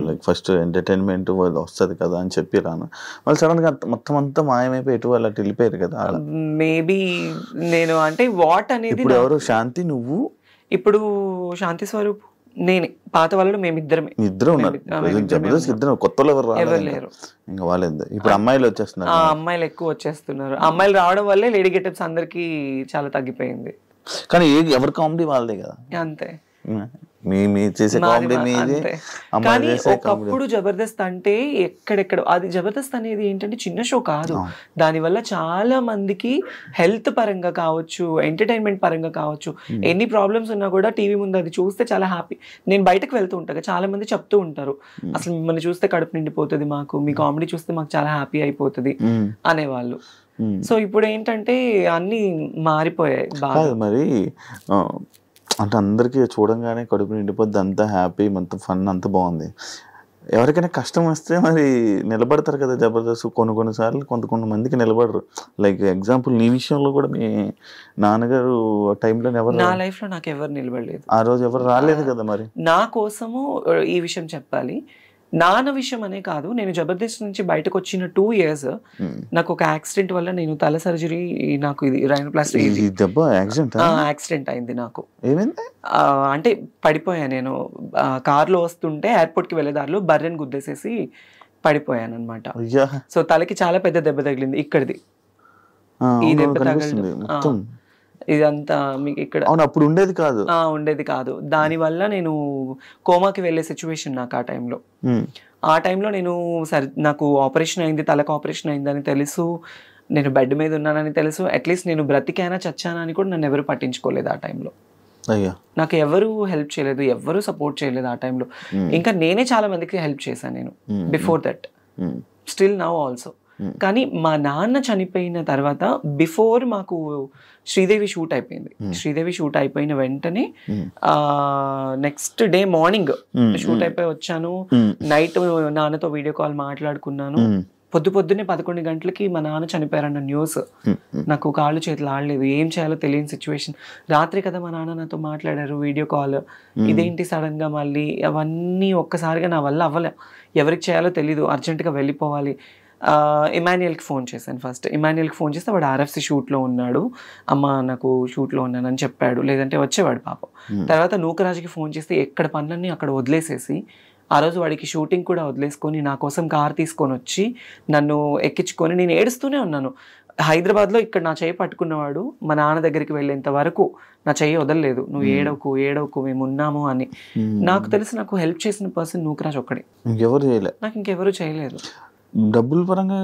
లైక్ ఫస్ట్ ఎంటర్టైన్మెంట్ వస్తుంది కదా అని చెప్పి రాను వాళ్ళు సడన్ గా మొత్తం అంతా మాయమైపోయి ఎటు వాళ్ళు అటు వెళ్ళిపోయారు కదా. మేబీ నేను అంటే వాట్ అనేది ఎవరు శాంతి, నువ్వు, ఇప్పుడు శాంతి స్వరూప్, నేనే. పాత వాళ్ళు మేమిద్దరమే. ఇద్దరు ఉన్నారు. కొత్త ఎవరు లేరు. ఇంకా వాళ్ళేంది ఇప్పుడు అమ్మాయిలు వచ్చేస్తున్నారు. అమ్మాయిలు ఎక్కువ వచ్చేస్తున్నారు. అమ్మాయిలు రావడం వల్లే లేడీ గెటప్స్ అందరికి చాలా తగ్గిపోయింది. కానీ ఎవరి కామెడీ వాళ్ళదే కదా. అంతే. కానీ ఒకప్పుడు జబర్దస్త్ అంటే ఎక్కడెక్కడ అది జబర్దస్త్ అనేది ఏంటంటే చిన్న షో కాదు. దానివల్ల చాలా మందికి హెల్త్ పరంగా కావచ్చు, ఎంటర్టైన్మెంట్ పరంగా కావచ్చు, ఎన్ని ప్రాబ్లమ్స్ ఉన్నా కూడా టీవీ ముందు అది చూస్తే చాలా హ్యాపీ. నేను బయటకు వెళ్తూ ఉంటాను, చాలా మంది చెప్తూ ఉంటారు అసలు మిమ్మల్ని చూస్తే కడుపు నిండిపోతుంది మాకు, మీ కామెడీ చూస్తే మాకు చాలా హ్యాపీ అయిపోతుంది అనేవాళ్ళు. సో ఇప్పుడు ఏంటంటే అన్ని మారిపోయాయి బాగా. మరి అంటే అందరికీ చూడంగానే కడుపు నిండిపోద్ది, అంతా హ్యాపీ, అంత ఫన్, అంత బాగుంది. ఎవరికైనా కష్టం వస్తే మరి నిలబడతారు కదా జబర్దస్త్. కొన్నిసార్లు కొంతమందికి నిలబడరు. లైక్ ఎగ్జాంపుల్ నీ విషయంలో కూడా మీ నాన్నగారు ఆ టైంలో ఎవరు, నా లైఫ్ లో నాకు ఎవరు నిలబడలేదు, ఆ రోజు ఎవరు రాలేదు కదా. మరి నా కోసము ఈ విషయం చెప్పాలి. నాన్న విషయం అనే కాదు, నేను జబర్దస్త్ నుంచి బయటకు వచ్చిన 2 years నాకు ఒక యాక్సిడెంట్ వల్ల నేను తల సర్జరీ, నాకు ఇది రైనోప్లాస్టీ యాక్సిడెంట్ అయింది. నాకు ఏమైంది అంటే పడిపోయా నేను. కార్లో వస్తుంటే ఎయిర్పోర్ట్కి వెళ్ళే దారిలో బర్రెని గుద్దేసేసి పడిపోయాను అనమాట. సో తలకి చాలా పెద్ద దెబ్బ తగిలింది. ఇక్కడిది ఈ దెబ్బ తగలడం ఇదంతా మీకు ఇక్కడ అప్పుడు ఉండేది కాదు. దానివల్ల నేను కోమాకి వెళ్ళే సిచ్యువేషన్ నాకు ఆ టైంలో నేను నాకు ఆపరేషన్ అయింది, తలకు ఆపరేషన్ అయిందని తెలుసు, నేను బెడ్ మీద ఉన్నానని తెలుసు. అట్లీస్ట్ నేను బ్రతికానా చచ్చానా అని కూడా నన్ను ఎవరు పట్టించుకోలేదు ఆ టైంలో. నాకు ఎవరు హెల్ప్ చేయలేదు, ఎవరు సపోర్ట్ చేయలేదు ఆ టైంలో. ఇంకా నేనే చాలా మందికి హెల్ప్ చేశాను నేను before that, still now also. కానీ మా నాన్న చనిపోయిన తర్వాత బిఫోర్ మాకు శ్రీదేవి షూట్ అయిపోయింది. శ్రీదేవి షూట్ అయిపోయిన వెంటనే నెక్స్ట్ డే మార్నింగ్ షూట్ అయిపోయి వచ్చాను. నైట్ నాన్నతో వీడియో కాల్ మాట్లాడుకున్నాను. పొద్దున్నే 11 గంటలకి మా నాన్న చనిపోయారన్న న్యూస్. నాకు కాళ్ళు చేతులు ఆడలేదు, ఏం చేయాలో తెలియని సిచ్యువేషన్. రాత్రి కదా మా నాన్న నాతో మాట్లాడారు వీడియో కాల్. ఇదేంటి సడన్ గా మళ్ళీ అవన్నీ ఒక్కసారిగా నా వల్ల అవ్వలే. ఎవరికి చేయాలో తెలీదు, అర్జెంటుగా వెళ్ళిపోవాలి. ఇమాన్యుయల్కి ఫోన్ చేశాను. ఫస్ట్ ఇమాన్యుయల్కి ఫోన్ చేస్తే వాడు RFC షూట్లో ఉన్నాడు, అమ్మ నాకు షూట్లో ఉన్నానని చెప్పాడు, లేదంటే వచ్చేవాడు పాపం. తర్వాత నూకరాజుకి ఫోన్ చేస్తే ఎక్కడ పనులన్నీ అక్కడ వదిలేసేసి ఆ రోజు వాడికి షూటింగ్ కూడా వదిలేసుకొని నా కోసం కార్ తీసుకొని వచ్చి నన్ను ఎక్కించుకొని నేను ఏడుస్తూనే ఉన్నాను. హైదరాబాద్లో ఇక్కడ నా చెయ్యి పట్టుకున్నవాడు మా నాన్న దగ్గరికి వెళ్ళేంత వరకు నా చెయ్యి వదలలేదు. నువ్వు ఏడవకు మేము ఉన్నాము అని. నాకు తెలిసి నాకు హెల్ప్ చేసిన పర్సన్ నూకరాజ్ ఒక్కడే, నాకు ఇంకెవరు చేయలేదు. డబ్బుల పరంగా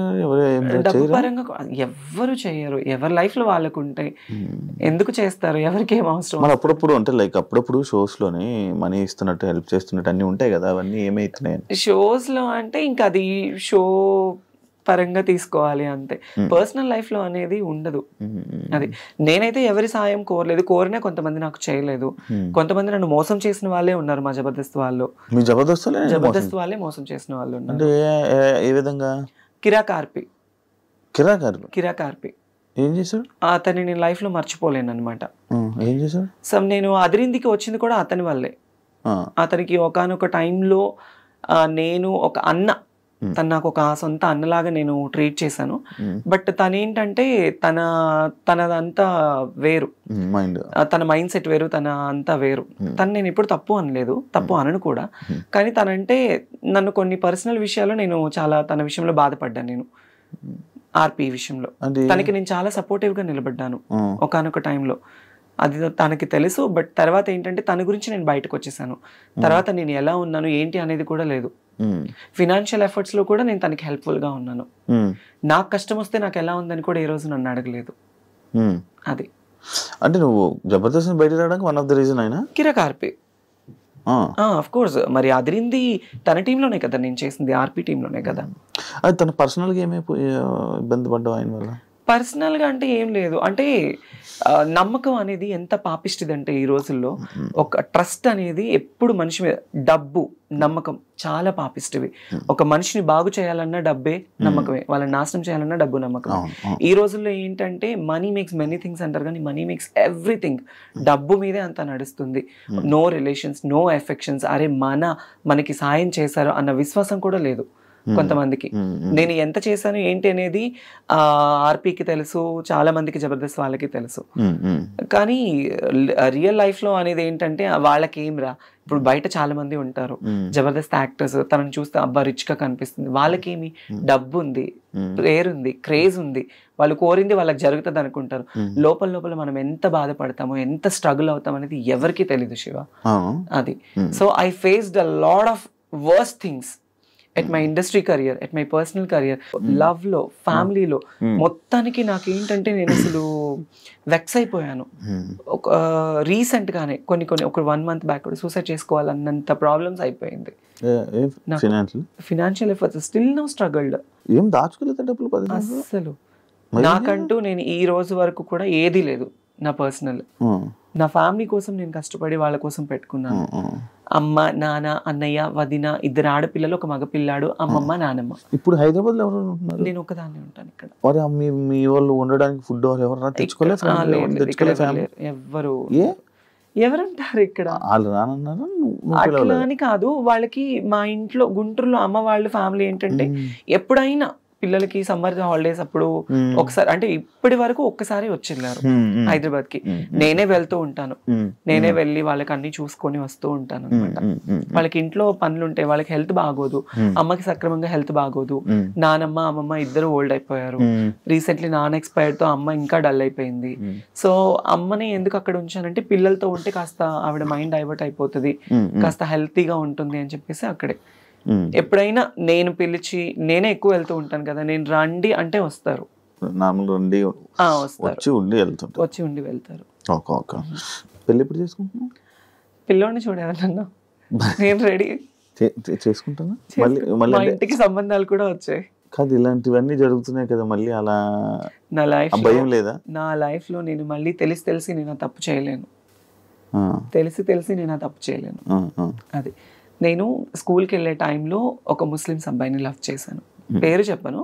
ఎవ్వరు చేయరు. ఎవరి లైఫ్ లో వాళ్ళకు ఉంటాయి, ఎందుకు చేస్తారు, ఎవరికి ఏం అవసరం. మరి అప్పుడప్పుడు అంటే లైక్ అప్పుడప్పుడు షోస్ లోని మనీ ఇస్తున్నట్టు హెల్ప్ చేస్తున్నట్టు అన్ని ఉంటాయి కదా, అవన్నీ ఏమైతున్నాయి షోస్ లో అంటే ఇంకా అది షో పరంగా తీసుకోవాలి అంతే. పర్సనల్ లైఫ్ లో అనేది ఉండదు. అది నేనైతే ఎవరి సాయం కోరలేదు, కోరినా కొంతమంది నాకు చేయలేదు. కొంతమంది నన్ను మోసం చేసిన వాళ్ళే ఉన్నారు మా జబర్దస్త్ వాళ్ళు. జబర్దస్త్ వాళ్ళే మోసం చేసిన వాళ్ళు ఉన్నారు. ఏ విధంగా? కిరాక్ ఆర్పి ఏం చేశాడు? అతన్ని నేను లైఫ్ లో మర్చిపోలేను అనమాట. ఏం చేశాడు? సో నేను అదిరిందికి వచ్చింది కూడా అతని వల్లే. అతనికి ఒకానొక టైంలో నేను ఒక అన్న, తను నాకు ఒక సొంత అన్నలాగా నేను ట్రీట్ చేశాను. బట్ తనేంటంటే తనదంతా వేరు, తన మైండ్ సెట్ వేరు, తన అంతా వేరు. తను నేను ఎప్పుడు తప్పు అనలేదు, తప్పు అనను కూడా. కానీ తనంటే నన్ను కొన్ని పర్సనల్ విషయాల్లో నేను చాలా తన విషయంలో బాధపడ్డాను. నేను ఆర్పి విషయంలో తనకి నేను చాలా సపోర్టివ్ గా నిలబడ్డాను ఒకానొక టైంలో. అది తనకి తెలుసు. బట్ తర్వాత ఏంటంటే తన గురించి నేను బయటకు వచ్చేసాను. తర్వాత నేను ఎలా ఉన్నాను ఏంటి అనేది కూడా లేదు. ఫినాన్షియల్ ఎఫర్ట్స్ లో కూడా నేను తనకి హెల్ప్ఫుల్ గా ఉన్నాను. నాకు కష్టం వస్తే నాకు ఎలా ఉందని కూడా ఈ రోజు నన్ను అడగలేదు. అది అంటే నువ్వు జబర్దస్త్ బయట రావడానికి వన్ ఆఫ్ ద రీజన్ అయినా కిరాక్ ఆర్పి. ఆఫ్ కోర్స్, మరి అదిరింది తన టీంలోనే కదా నేను చేసింది, ఆర్పి టీంలోనే కదా. అది తన పర్సనల్ గా ఏమైపోయి ఇబ్బంది పడ్డావు ఆయన వల్ల? పర్సనల్ గా అంటే ఏం లేదు. అంటే నమ్మకం అనేది ఎంత పాపిష్టిది అంటే ఈ రోజుల్లో ఒక ట్రస్ట్ అనేది ఎప్పుడు మనిషి మీద, డబ్బు నమ్మకం చాలా పాపిష్టివి. ఒక మనిషిని బాగు చేయాలన్నా డబ్బే నమ్మకమే, వాళ్ళని నాశనం చేయాలన్నా డబ్బు నమ్మకం. ఈ రోజుల్లో ఏంటంటే మనీ మేక్స్ మెనీ థింగ్స్ అంటారు, కానీ మనీ మేక్స్ ఎవ్రీథింగ్. డబ్బు మీదే అంతా నడుస్తుంది. No relations, no affections. అరే మనకి సాయం చేశారు అన్న విశ్వాసం కూడా లేదు కొంతమందికి. నేను ఎంత చేశాను ఏంటి అనేది ఆర్పీకి తెలుసు, చాలా మందికి జబర్దస్త్ వాళ్ళకి తెలుసు. కానీ రియల్ లైఫ్ లో అనేది ఏంటంటే వాళ్ళకి ఏం రా, ఇప్పుడు బయట చాలా మంది ఉంటారు జబర్దస్త్ యాక్టర్స్, తనని చూస్తే అబ్బా రిచ్ గా కనిపిస్తుంది. వాళ్ళకేమి డబ్బు ఉంది, పేరు ఉంది, క్రేజ్ ఉంది, వాళ్ళు కోరింది వాళ్ళకి జరుగుతుంది అనుకుంటారు. లోపల మనం ఎంత బాధపడతామో, ఎంత స్ట్రగుల్ అవుతాం అనేది ఎవరికి తెలీదు శివ. అది so I faced a lot of worst things at my industry career, at my personal career, love లో, ఫ్యామిలీలో. మొత్తానికి నాకేంటంటే నేను అసలు వెక్స్ అయిపోయాను. ఒక రీసెంట్ గానే ఒక 1 month బ్యాక్ కూడా సూసైడ్ చేసుకోవాలన్నంత ప్రాబ్లమ్స్ అయిపోయింది. Financial efforts still no struggled. ఏం దాచుకోలేదు డబ్బులు అసలు. నాకంటూ నేను ఈ రోజు వరకు కూడా ఏది లేదు నా పర్సనల్. నా ఫ్యామిలీ కోసం నేను కష్టపడి వాళ్ళ కోసం పెట్టుకున్నాను. అమ్మ, నాన్న, అన్నయ్య, వదిన, 2 ఆడపిల్లలు, 1 మగపిల్లాడు, అమ్మమ్మ, నానమ్మ. ఇప్పుడు హైదరాబాద్ లో ఎవరు ఉంటున్నారు? నేను ఒకదాన్ని ఉంటాను ఇక్కడ. మరి మీ వాళ్ళు ఉండడానికి ఫుడ్ ఎవరన్నా తెచ్చుకోలేదు? ఎవరుంటారు ఇక్కడ? వాళ్ళు రానన్నారా? అట్లా అని కాదు, వాళ్ళకి మా ఇంట్లో గుంటూరులో అమ్మ వాళ్ళ ఫ్యామిలీ ఏంటంటే ఎప్పుడైనా పిల్లలకి సమ్మర్ హాలిడేస్ అప్పుడు ఒకసారి, అంటే ఇప్పటి వరకు ఒక్కసారి వచ్చేళ్ళారు హైదరాబాద్ కి. నేనే వెళ్తూ ఉంటాను, నేనే వెళ్ళి వాళ్ళకి అన్ని చూసుకొని వస్తూ ఉంటాను అనమాట. వాళ్ళకి ఇంట్లో పనులు ఉంటాయి, వాళ్ళకి హెల్త్ బాగోదు, అమ్మకి సక్రమంగా హెల్త్ బాగోదు. నానమ్మ, అమ్మమ్మ ఇద్దరు ఓల్డ్ అయిపోయారు. రీసెంట్లీ నాన్న ఎక్స్పైర్డ్ తో అమ్మ ఇంకా డల్ అయిపోయింది. సో అమ్మని ఎందుకు అక్కడ ఉంచానంటే పిల్లలతో ఉంటే కాస్త ఆవిడ మైండ్ డైవర్ట్ అయిపోతుంది, కాస్త హెల్తీగా ఉంటుంది అని చెప్పేసి అక్కడే. ఎప్పుడైనా నేను పిలిచి, నేనే ఎక్కువ వెళ్తూ ఉంటాను కదా, నేను రండి అంటే వస్తారు, వచ్చి ఉండి వెళ్తారు. పెళ్లి ఎప్పుడు చేసుకుంటున్నా? పిల్లోడిని చూడాలన్నా నేను రెడీ చేసుకుంటాను. మా ఇంటికి సంబంధాలు కూడా వచ్చాయి. కాదు, ఇలాంటివన్నీ జరుగుతున్నాయి కదా మళ్ళీ, అలా నా లైఫ్ భయం లేదా? నా లైఫ్ లో నేను మళ్ళీ తెలిసి నేను ఆ తప్పు చేయలేను, తెలిసి నేను ఆ తప్పు చేయలేను. అది నేను స్కూల్కి వెళ్ళే టైంలో ఒక ముస్లిమ్స్ అబ్బాయిని లవ్ చేశాను, పేరు చెప్పను,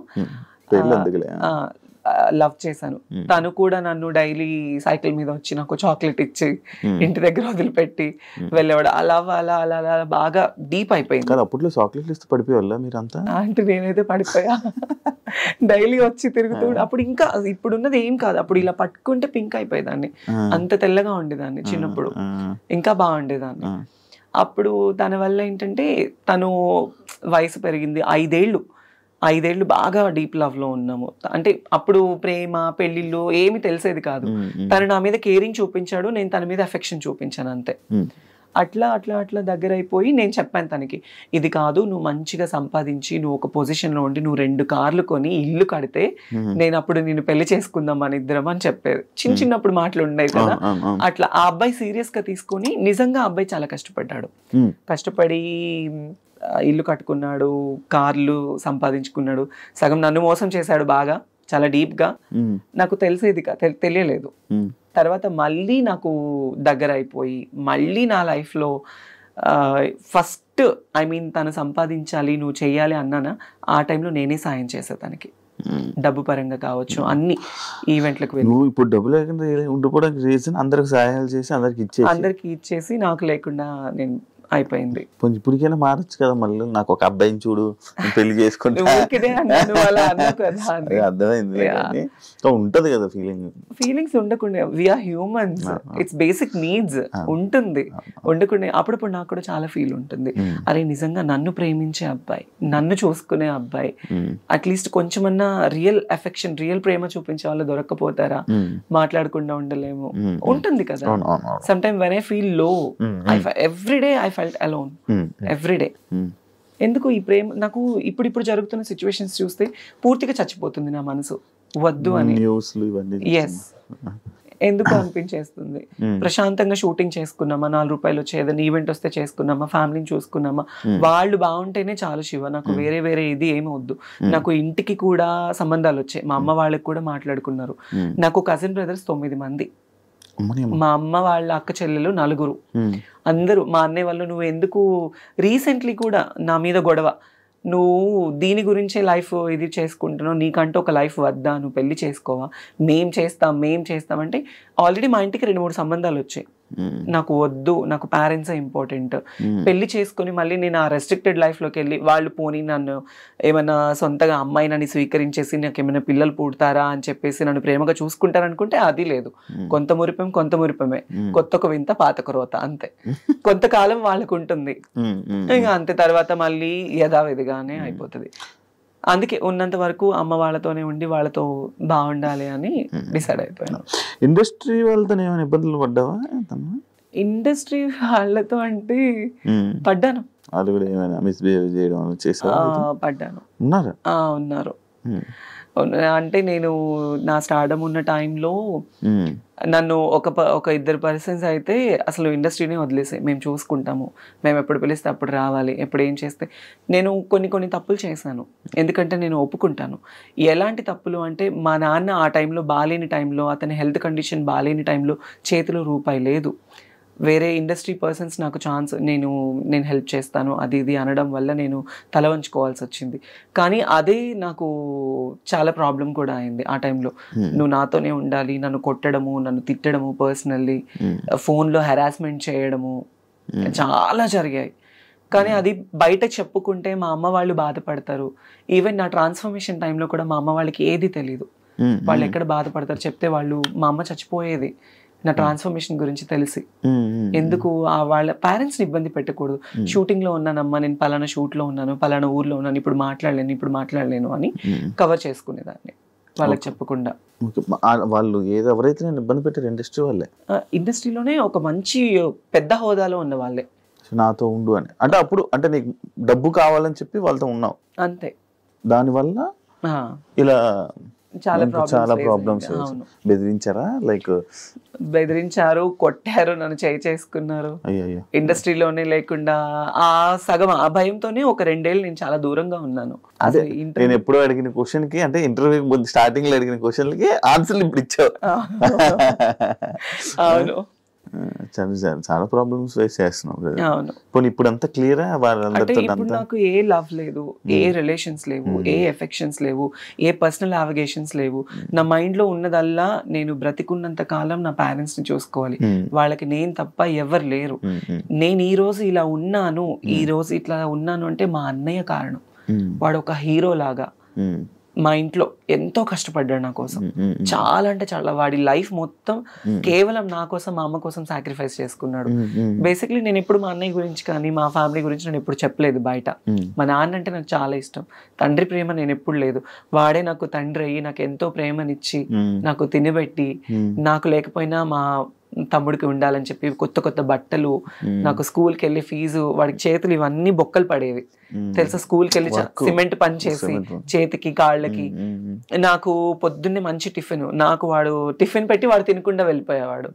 లవ్ చేశాను. తను కూడా నన్ను డైలీ సైకిల్ మీద వచ్చి నాకు చాక్లెట్ ఇచ్చి ఇంటి దగ్గర వదిలిపెట్టి వెళ్ళేవాడు. అలా అలా అలా అలా బాగా డీప్ అయిపోయింది. అప్పట్లో చాక్లెట్లు ఇస్తే పడిపోయేవాళ్ళ మీరంతా? అంటే నేనైతే పడిపోయా, డైలీ వచ్చి తిరుగుతూ. అప్పుడు ఇంకా ఇప్పుడున్నది ఏం కాదు, అప్పుడు ఇలా పట్టుకుంటే పింక్ అయిపోయేదాన్ని, అంత తెల్లగా ఉండేదాన్ని చిన్నప్పుడు, ఇంకా బాగుండేదాన్ని. అప్పుడు తన వల్ల ఏంటంటే తను వయసు పెరిగింది, 5 ఏళ్ళు బాగా డీప్ లవ్ లో ఉన్నాము. అంటే అప్పుడు ప్రేమ, పెళ్లిళ్ళు ఏమి తెలిసేది కాదు. తను నా మీద కేరింగ్ చూపించాడు, నేను తన మీద అఫెక్షన్ చూపించాను అంతే. అట్లా అట్లా అట్లా దగ్గర అయిపోయి నేను చెప్పాను తనకి, ఇది కాదు, నువ్వు మంచిగా సంపాదించి నువ్వు ఒక పొజిషన్ లో ఉండి నువ్వు 2 కార్లు కొని ఇల్లు కడితే నేను అప్పుడు నేను పెళ్లి చేసుకుందాం మన ఇద్దరం అని చెప్పేది. చిన్నప్పుడు మాటలు ఉండేవి కదా. అట్లా ఆ అబ్బాయి సీరియస్ గా తీసుకొని, నిజంగా అబ్బాయి చాలా కష్టపడ్డాడు, కష్టపడి ఇల్లు కట్టుకున్నాడు, కార్లు సంపాదించుకున్నాడు. సగం నన్ను మోసం చేశాడు బాగా, చాలా డీప్ గా. నాకు తెలియలేదు. తర్వాత మళ్ళీ నాకు దగ్గర అయిపోయి, మళ్ళీ నా లైఫ్లో ఫస్ట్ తను సంపాదించాలి, నువ్వు చెయ్యాలి అన్నానా, ఆ టైంలో నేనే సాయం చేసా తనకి, డబ్బు పరంగా కావచ్చు, అన్ని ఈవెంట్లకు వెళ్ళి. ఇప్పుడు డబ్బు లేకుండా ఉండిపోవడానికి రీజన్ అందరికి సహాయాలు చేసి అందరికి ఇచ్చేసి నాకు లేకుండా నేను అయిపోయింది. ఇప్పటికైనా మారచ్చు కదా, మళ్ళీ నాకు ఒక అబ్బాయిని చూడు, పెళ్లి చేసుకుంటే అర్థమైంది. ఉంటది కదా ఫీలింగ్స్ ఉండకుండా, we are humans, it's basic needs ఉంటుంది. ఉండకుండా అప్పుడప్పుడు నాకు కూడా చాలా ఫీల్ ఉంటుంది, అరే నిజంగా నన్ను ప్రేమించే అబ్బాయి, నన్ను చూసుకునే అబ్బాయి, అట్లీస్ట్ కొంచెమన్నా రియల్ అఫెక్షన్, రియల్ ప్రేమ చూపించే వాళ్ళు దొరక్కపోతారా, మాట్లాడకుండా ఉండలేము, ఉంటుంది కదా. Some time when I feel low, everyday I felt alone every day. ఎందుకు ఈ ప్రేమ నాకు ఇప్పుడు జరుగుతున్న సిచ్యువేషన్స్ చూస్తే పూర్తిగా చచ్చిపోతుంది నా మనసు, వద్దు అని. ఎస్, ఎందుకు అనిపించేస్తుంది. ప్రశాంతంగా షూటింగ్ చేసుకున్నామా, 4 రూపాయలు వచ్చే ఏదైనా ఈవెంట్ వస్తే చేసుకున్నామా, ఫ్యామిలీని చూసుకున్నామా, వాళ్ళు బాగుంటేనే చాలు శివ, నాకు వేరే ఇది ఏమి వద్దు. నాకు ఇంటికి కూడా సంబంధాలు వచ్చాయి, మా అమ్మ వాళ్ళకి కూడా మాట్లాడుకున్నారు. నాకు కజిన్ బ్రదర్స్ 9 మంది, మా అమ్మ వాళ్ళ అక్క చెల్లెలు 4, అందరూ. మా అన్నయ్య వాళ్ళు, నువ్వు ఎందుకు రీసెంట్లీ కూడా నా మీద గొడవ, నువ్వు దీని గురించే లైఫ్ ఇది చేసుకుంటున్నావు, నీకంటూ ఒక లైఫ్ వద్దా, నువ్వు పెళ్లి చేసుకోవా, మేం చేస్తాం అంటే ఆల్రెడీ మా ఇంటికి 2-3 సంబంధాలు వచ్చాయి. నాకు వద్దు, నాకు పేరెంట్సే ఇంపార్టెంట్. పెళ్లి చేసుకుని మళ్ళీ నేను ఆ రెస్ట్రిక్టెడ్ లైఫ్లోకి వెళ్ళి, వాళ్ళు పోనీ నన్ను ఏమైనా సొంతగా అమ్మాయి నన్ను స్వీకరించేసి నాకు ఏమైనా పిల్లలు పుడతారా అని చెప్పేసి నన్ను ప్రేమగా చూసుకుంటారనుకుంటే అది లేదు. కొంత మురిపమే, కొత్తకు వింత పాతకు రోత, అంతే. కొంతకాలం వాళ్ళకు ఉంటుంది, ఇంకా అంతే. తర్వాత మళ్ళీ యథావిధిగానే అయిపోతుంది. అందుకే ఉన్నంత వరకు అమ్మ వాళ్ళతోనే ఉండి వాళ్ళతో బాగుండాలి అని డిసైడ్ అయిపోయాను. ఇండస్ట్రీ వాళ్ళతో ఏమైనా ఇబ్బందులు పడ్డావా? ఇండస్ట్రీ వాళ్ళతో అంటే పడ్డాను, వాళ్ళు కూడా ఏమైనా మిస్బిహేవ్ చేయడం చేశారు? పడ్డాను. ఉన్నారు. అంటే నేను నా స్టార్డమ్ ఉన్న టైంలో నన్ను ఒక ఇద్దరు పర్సన్స్ అయితే అసలు ఇండస్ట్రీనే వదిలేసాయి, మేము చూసుకుంటాము, మేము ఎప్పుడు పిలిస్తే అప్పుడు రావాలి, ఎప్పుడు ఏం చేస్తే. నేను కొన్ని తప్పులు చేశాను, ఎందుకంటే నేను ఒప్పుకుంటాను. ఎలాంటి తప్పులు అంటే మా నాన్న ఆ టైంలో బాగాలేని టైంలో, అతని హెల్త్ కండిషన్ బాగాలేని టైంలో చేతిలో రూపాయి లేదు. వేరే ఇండస్ట్రీ పర్సన్స్ నాకు ఛాన్స్, నేను హెల్ప్ చేస్తాను అది ఇది అనడం వల్ల నేను తల వంచుకోవాల్సి వచ్చింది. కానీ అదే నాకు చాలా ప్రాబ్లం కూడా అయింది ఆ టైంలో. నువ్వు నాతోనే ఉండాలి, నన్ను కొట్టడము, నన్ను తిట్టడము, పర్సనల్లీ ఫోన్లో హెరాస్మెంట్ చేయడము చాలా జరిగాయి. కానీ అది బయట చెప్పుకుంటే మా అమ్మ వాళ్ళు బాధపడతారు. ఈవెన్ నా ట్రాన్స్ఫర్మేషన్ టైంలో కూడా మా అమ్మ వాళ్ళకి ఏది తెలీదు, వాళ్ళు ఎక్కడ బాధపడతారు చెప్తే. వాళ్ళు, మా అమ్మ చచ్చిపోయేది నా ట్రాన్స్ఫర్మేషన్ గురించి తెలిసి. ఎందుకు వాళ్ళ పేరెంట్స్ని ఇబ్బంది పెట్టకూడదు. షూటింగ్లో ఉన్నానమ్మా, నేను పలానా షూట్లో ఉన్నాను, పలానా ఊర్లో ఉన్నాను, ఇప్పుడు మాట్లాడలేను అని కవర్ చేసుకునేదాన్ని వాళ్ళకి చెప్పకుండా. వాళ్ళు ఎవరైతే నేను ఇబ్బంది పెట్టారు ఇండస్ట్రీ వాళ్ళే, ఇండస్ట్రీలోనే ఒక మంచి పెద్ద హోదాలో ఉన్న వాళ్ళే నాతో ఉండు అని. అంటే అప్పుడు అంటే నీకు డబ్బు కావాలని చెప్పి వాళ్ళతో ఉన్నావు అంతే. దానివల్ల ఇలా చాలా ప్రాబ్లమ్స్. బెదిరించారా? లైక్ బెదిరించారు, కొట్టారు, నన్ను చేసుకున్నారు. ఇండస్ట్రీలోనే లేకుండా ఆ సగం ఆ భయంతోనే ఒక 2 ఏళ్ళు నేను చాలా దూరంగా ఉన్నాను. అదే నేను ఎప్పుడో అడిగిన క్వశ్చన్ కి, అంటే ఇంటర్వ్యూ స్టార్టింగ్ లో అడిగిన క్వశ్చన్లకి ఆన్సర్లు ఇప్పుడు ఇచ్చావు. అవును, చాలా ప్రాబ్లమ్స్ ఫేస్ చేస్తున్నావు. అవును, ఇప్పుడు అంతా క్లియరా? అంటే ఇప్పుడు నాకు ఏ లవ్ లేదు, ఏ రిలేషన్స్ లేవు, ఏ ఎఫెక్షన్స్ లేవు, ఏ పర్సనల్ అవగేషన్స్ లేవు. నా మైండ్ లో ఉన్నదల్లా నేను బ్రతికున్నంత కాలం నా పేరెంట్స్ ని చూసుకోవాలి, వాళ్ళకి నేను తప్ప ఎవరు లేరు. నేను ఈ రోజు ఇలా ఉన్నాను, ఈ రోజు ఇట్లా ఉన్నాను అంటే మా అన్నయ్య కారణం. వాడు ఒక హీరో లాగా మా ఇంట్లో ఎంతో కష్టపడ్డాడు నా కోసం, చాలా అంటే చాలా. వాడి లైఫ్ మొత్తం కేవలం నా కోసం, మా అమ్మ కోసం సాక్రిఫైస్ చేసుకున్నాడు. బేసిక్లీ నేను ఎప్పుడు మా అన్నయ్య గురించి కానీ మా ఫ్యామిలీ గురించి నేను ఎప్పుడు చెప్పలేదు బయట. మా నాన్న అంటే నాకు చాలా ఇష్టం, తండ్రి ప్రేమ నేను ఎప్పుడు లేదు. వాడే నాకు తండ్రి అయ్యి నాకు ఎంతో ప్రేమనిచ్చి, నాకు తినబెట్టి, నాకు లేకపోయినా మా తమ్ముడికి ఉండాలని చెప్పి కొత్త బట్టలు, నాకు స్కూల్కి వెళ్ళి ఫీజు, వాడికి చేతులు ఇవన్నీ బొక్కలు పడేవి తెలుసా. స్కూల్కి వెళ్ళి సిమెంట్ పని చేసి చేతికి కాళ్ళకి, నాకు పొద్దున్నే మంచి టిఫిన్, నాకు వాడు టిఫిన్ పెట్టి వాడు తినకుండా వెళ్ళిపోయేవాడు.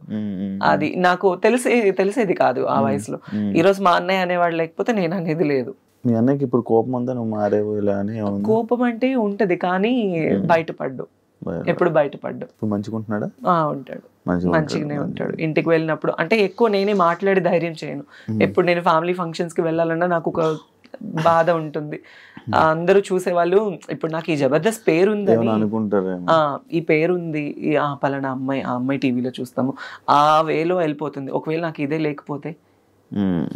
అది నాకు తెలిసేది కాదు ఆ వయసులో. ఈ రోజు మా అన్నయ్య అనేవాడు లేకపోతే నేను అనేది లేదు. మీ అన్నయ్యకి ఇప్పుడు కోపం ఉందా నువ్వు మారేవు ఇలా అని? కోపం అంటే ఉంటది కానీ బయటపడ్డు, ఎప్పుడు బయటపడ్డు. మంచిగుంటున్నాడా? ఉంటాడు, మంచిగానే ఉంటాడు. ఇంటికి వెళ్ళినప్పుడు అంటే ఎక్కువ నేనే మాట్లాడి ధైర్యం చేయను. ఎప్పుడు నేను ఫ్యామిలీ ఫంక్షన్స్ కి వెళ్ళాలన్నా నాకు ఒక బాధ ఉంటుంది. అందరూ చూసేవాళ్ళు ఇప్పుడు నాకు ఈ జబర్దస్త్ పేరు ఉంది, ఈ పేరు ఉంది, పలానా అమ్మాయి, ఆ అమ్మాయి టీవీలో చూస్తాము, ఆ వేలో వెళ్ళిపోతుంది. ఒకవేళ నాకు ఇదే లేకపోతే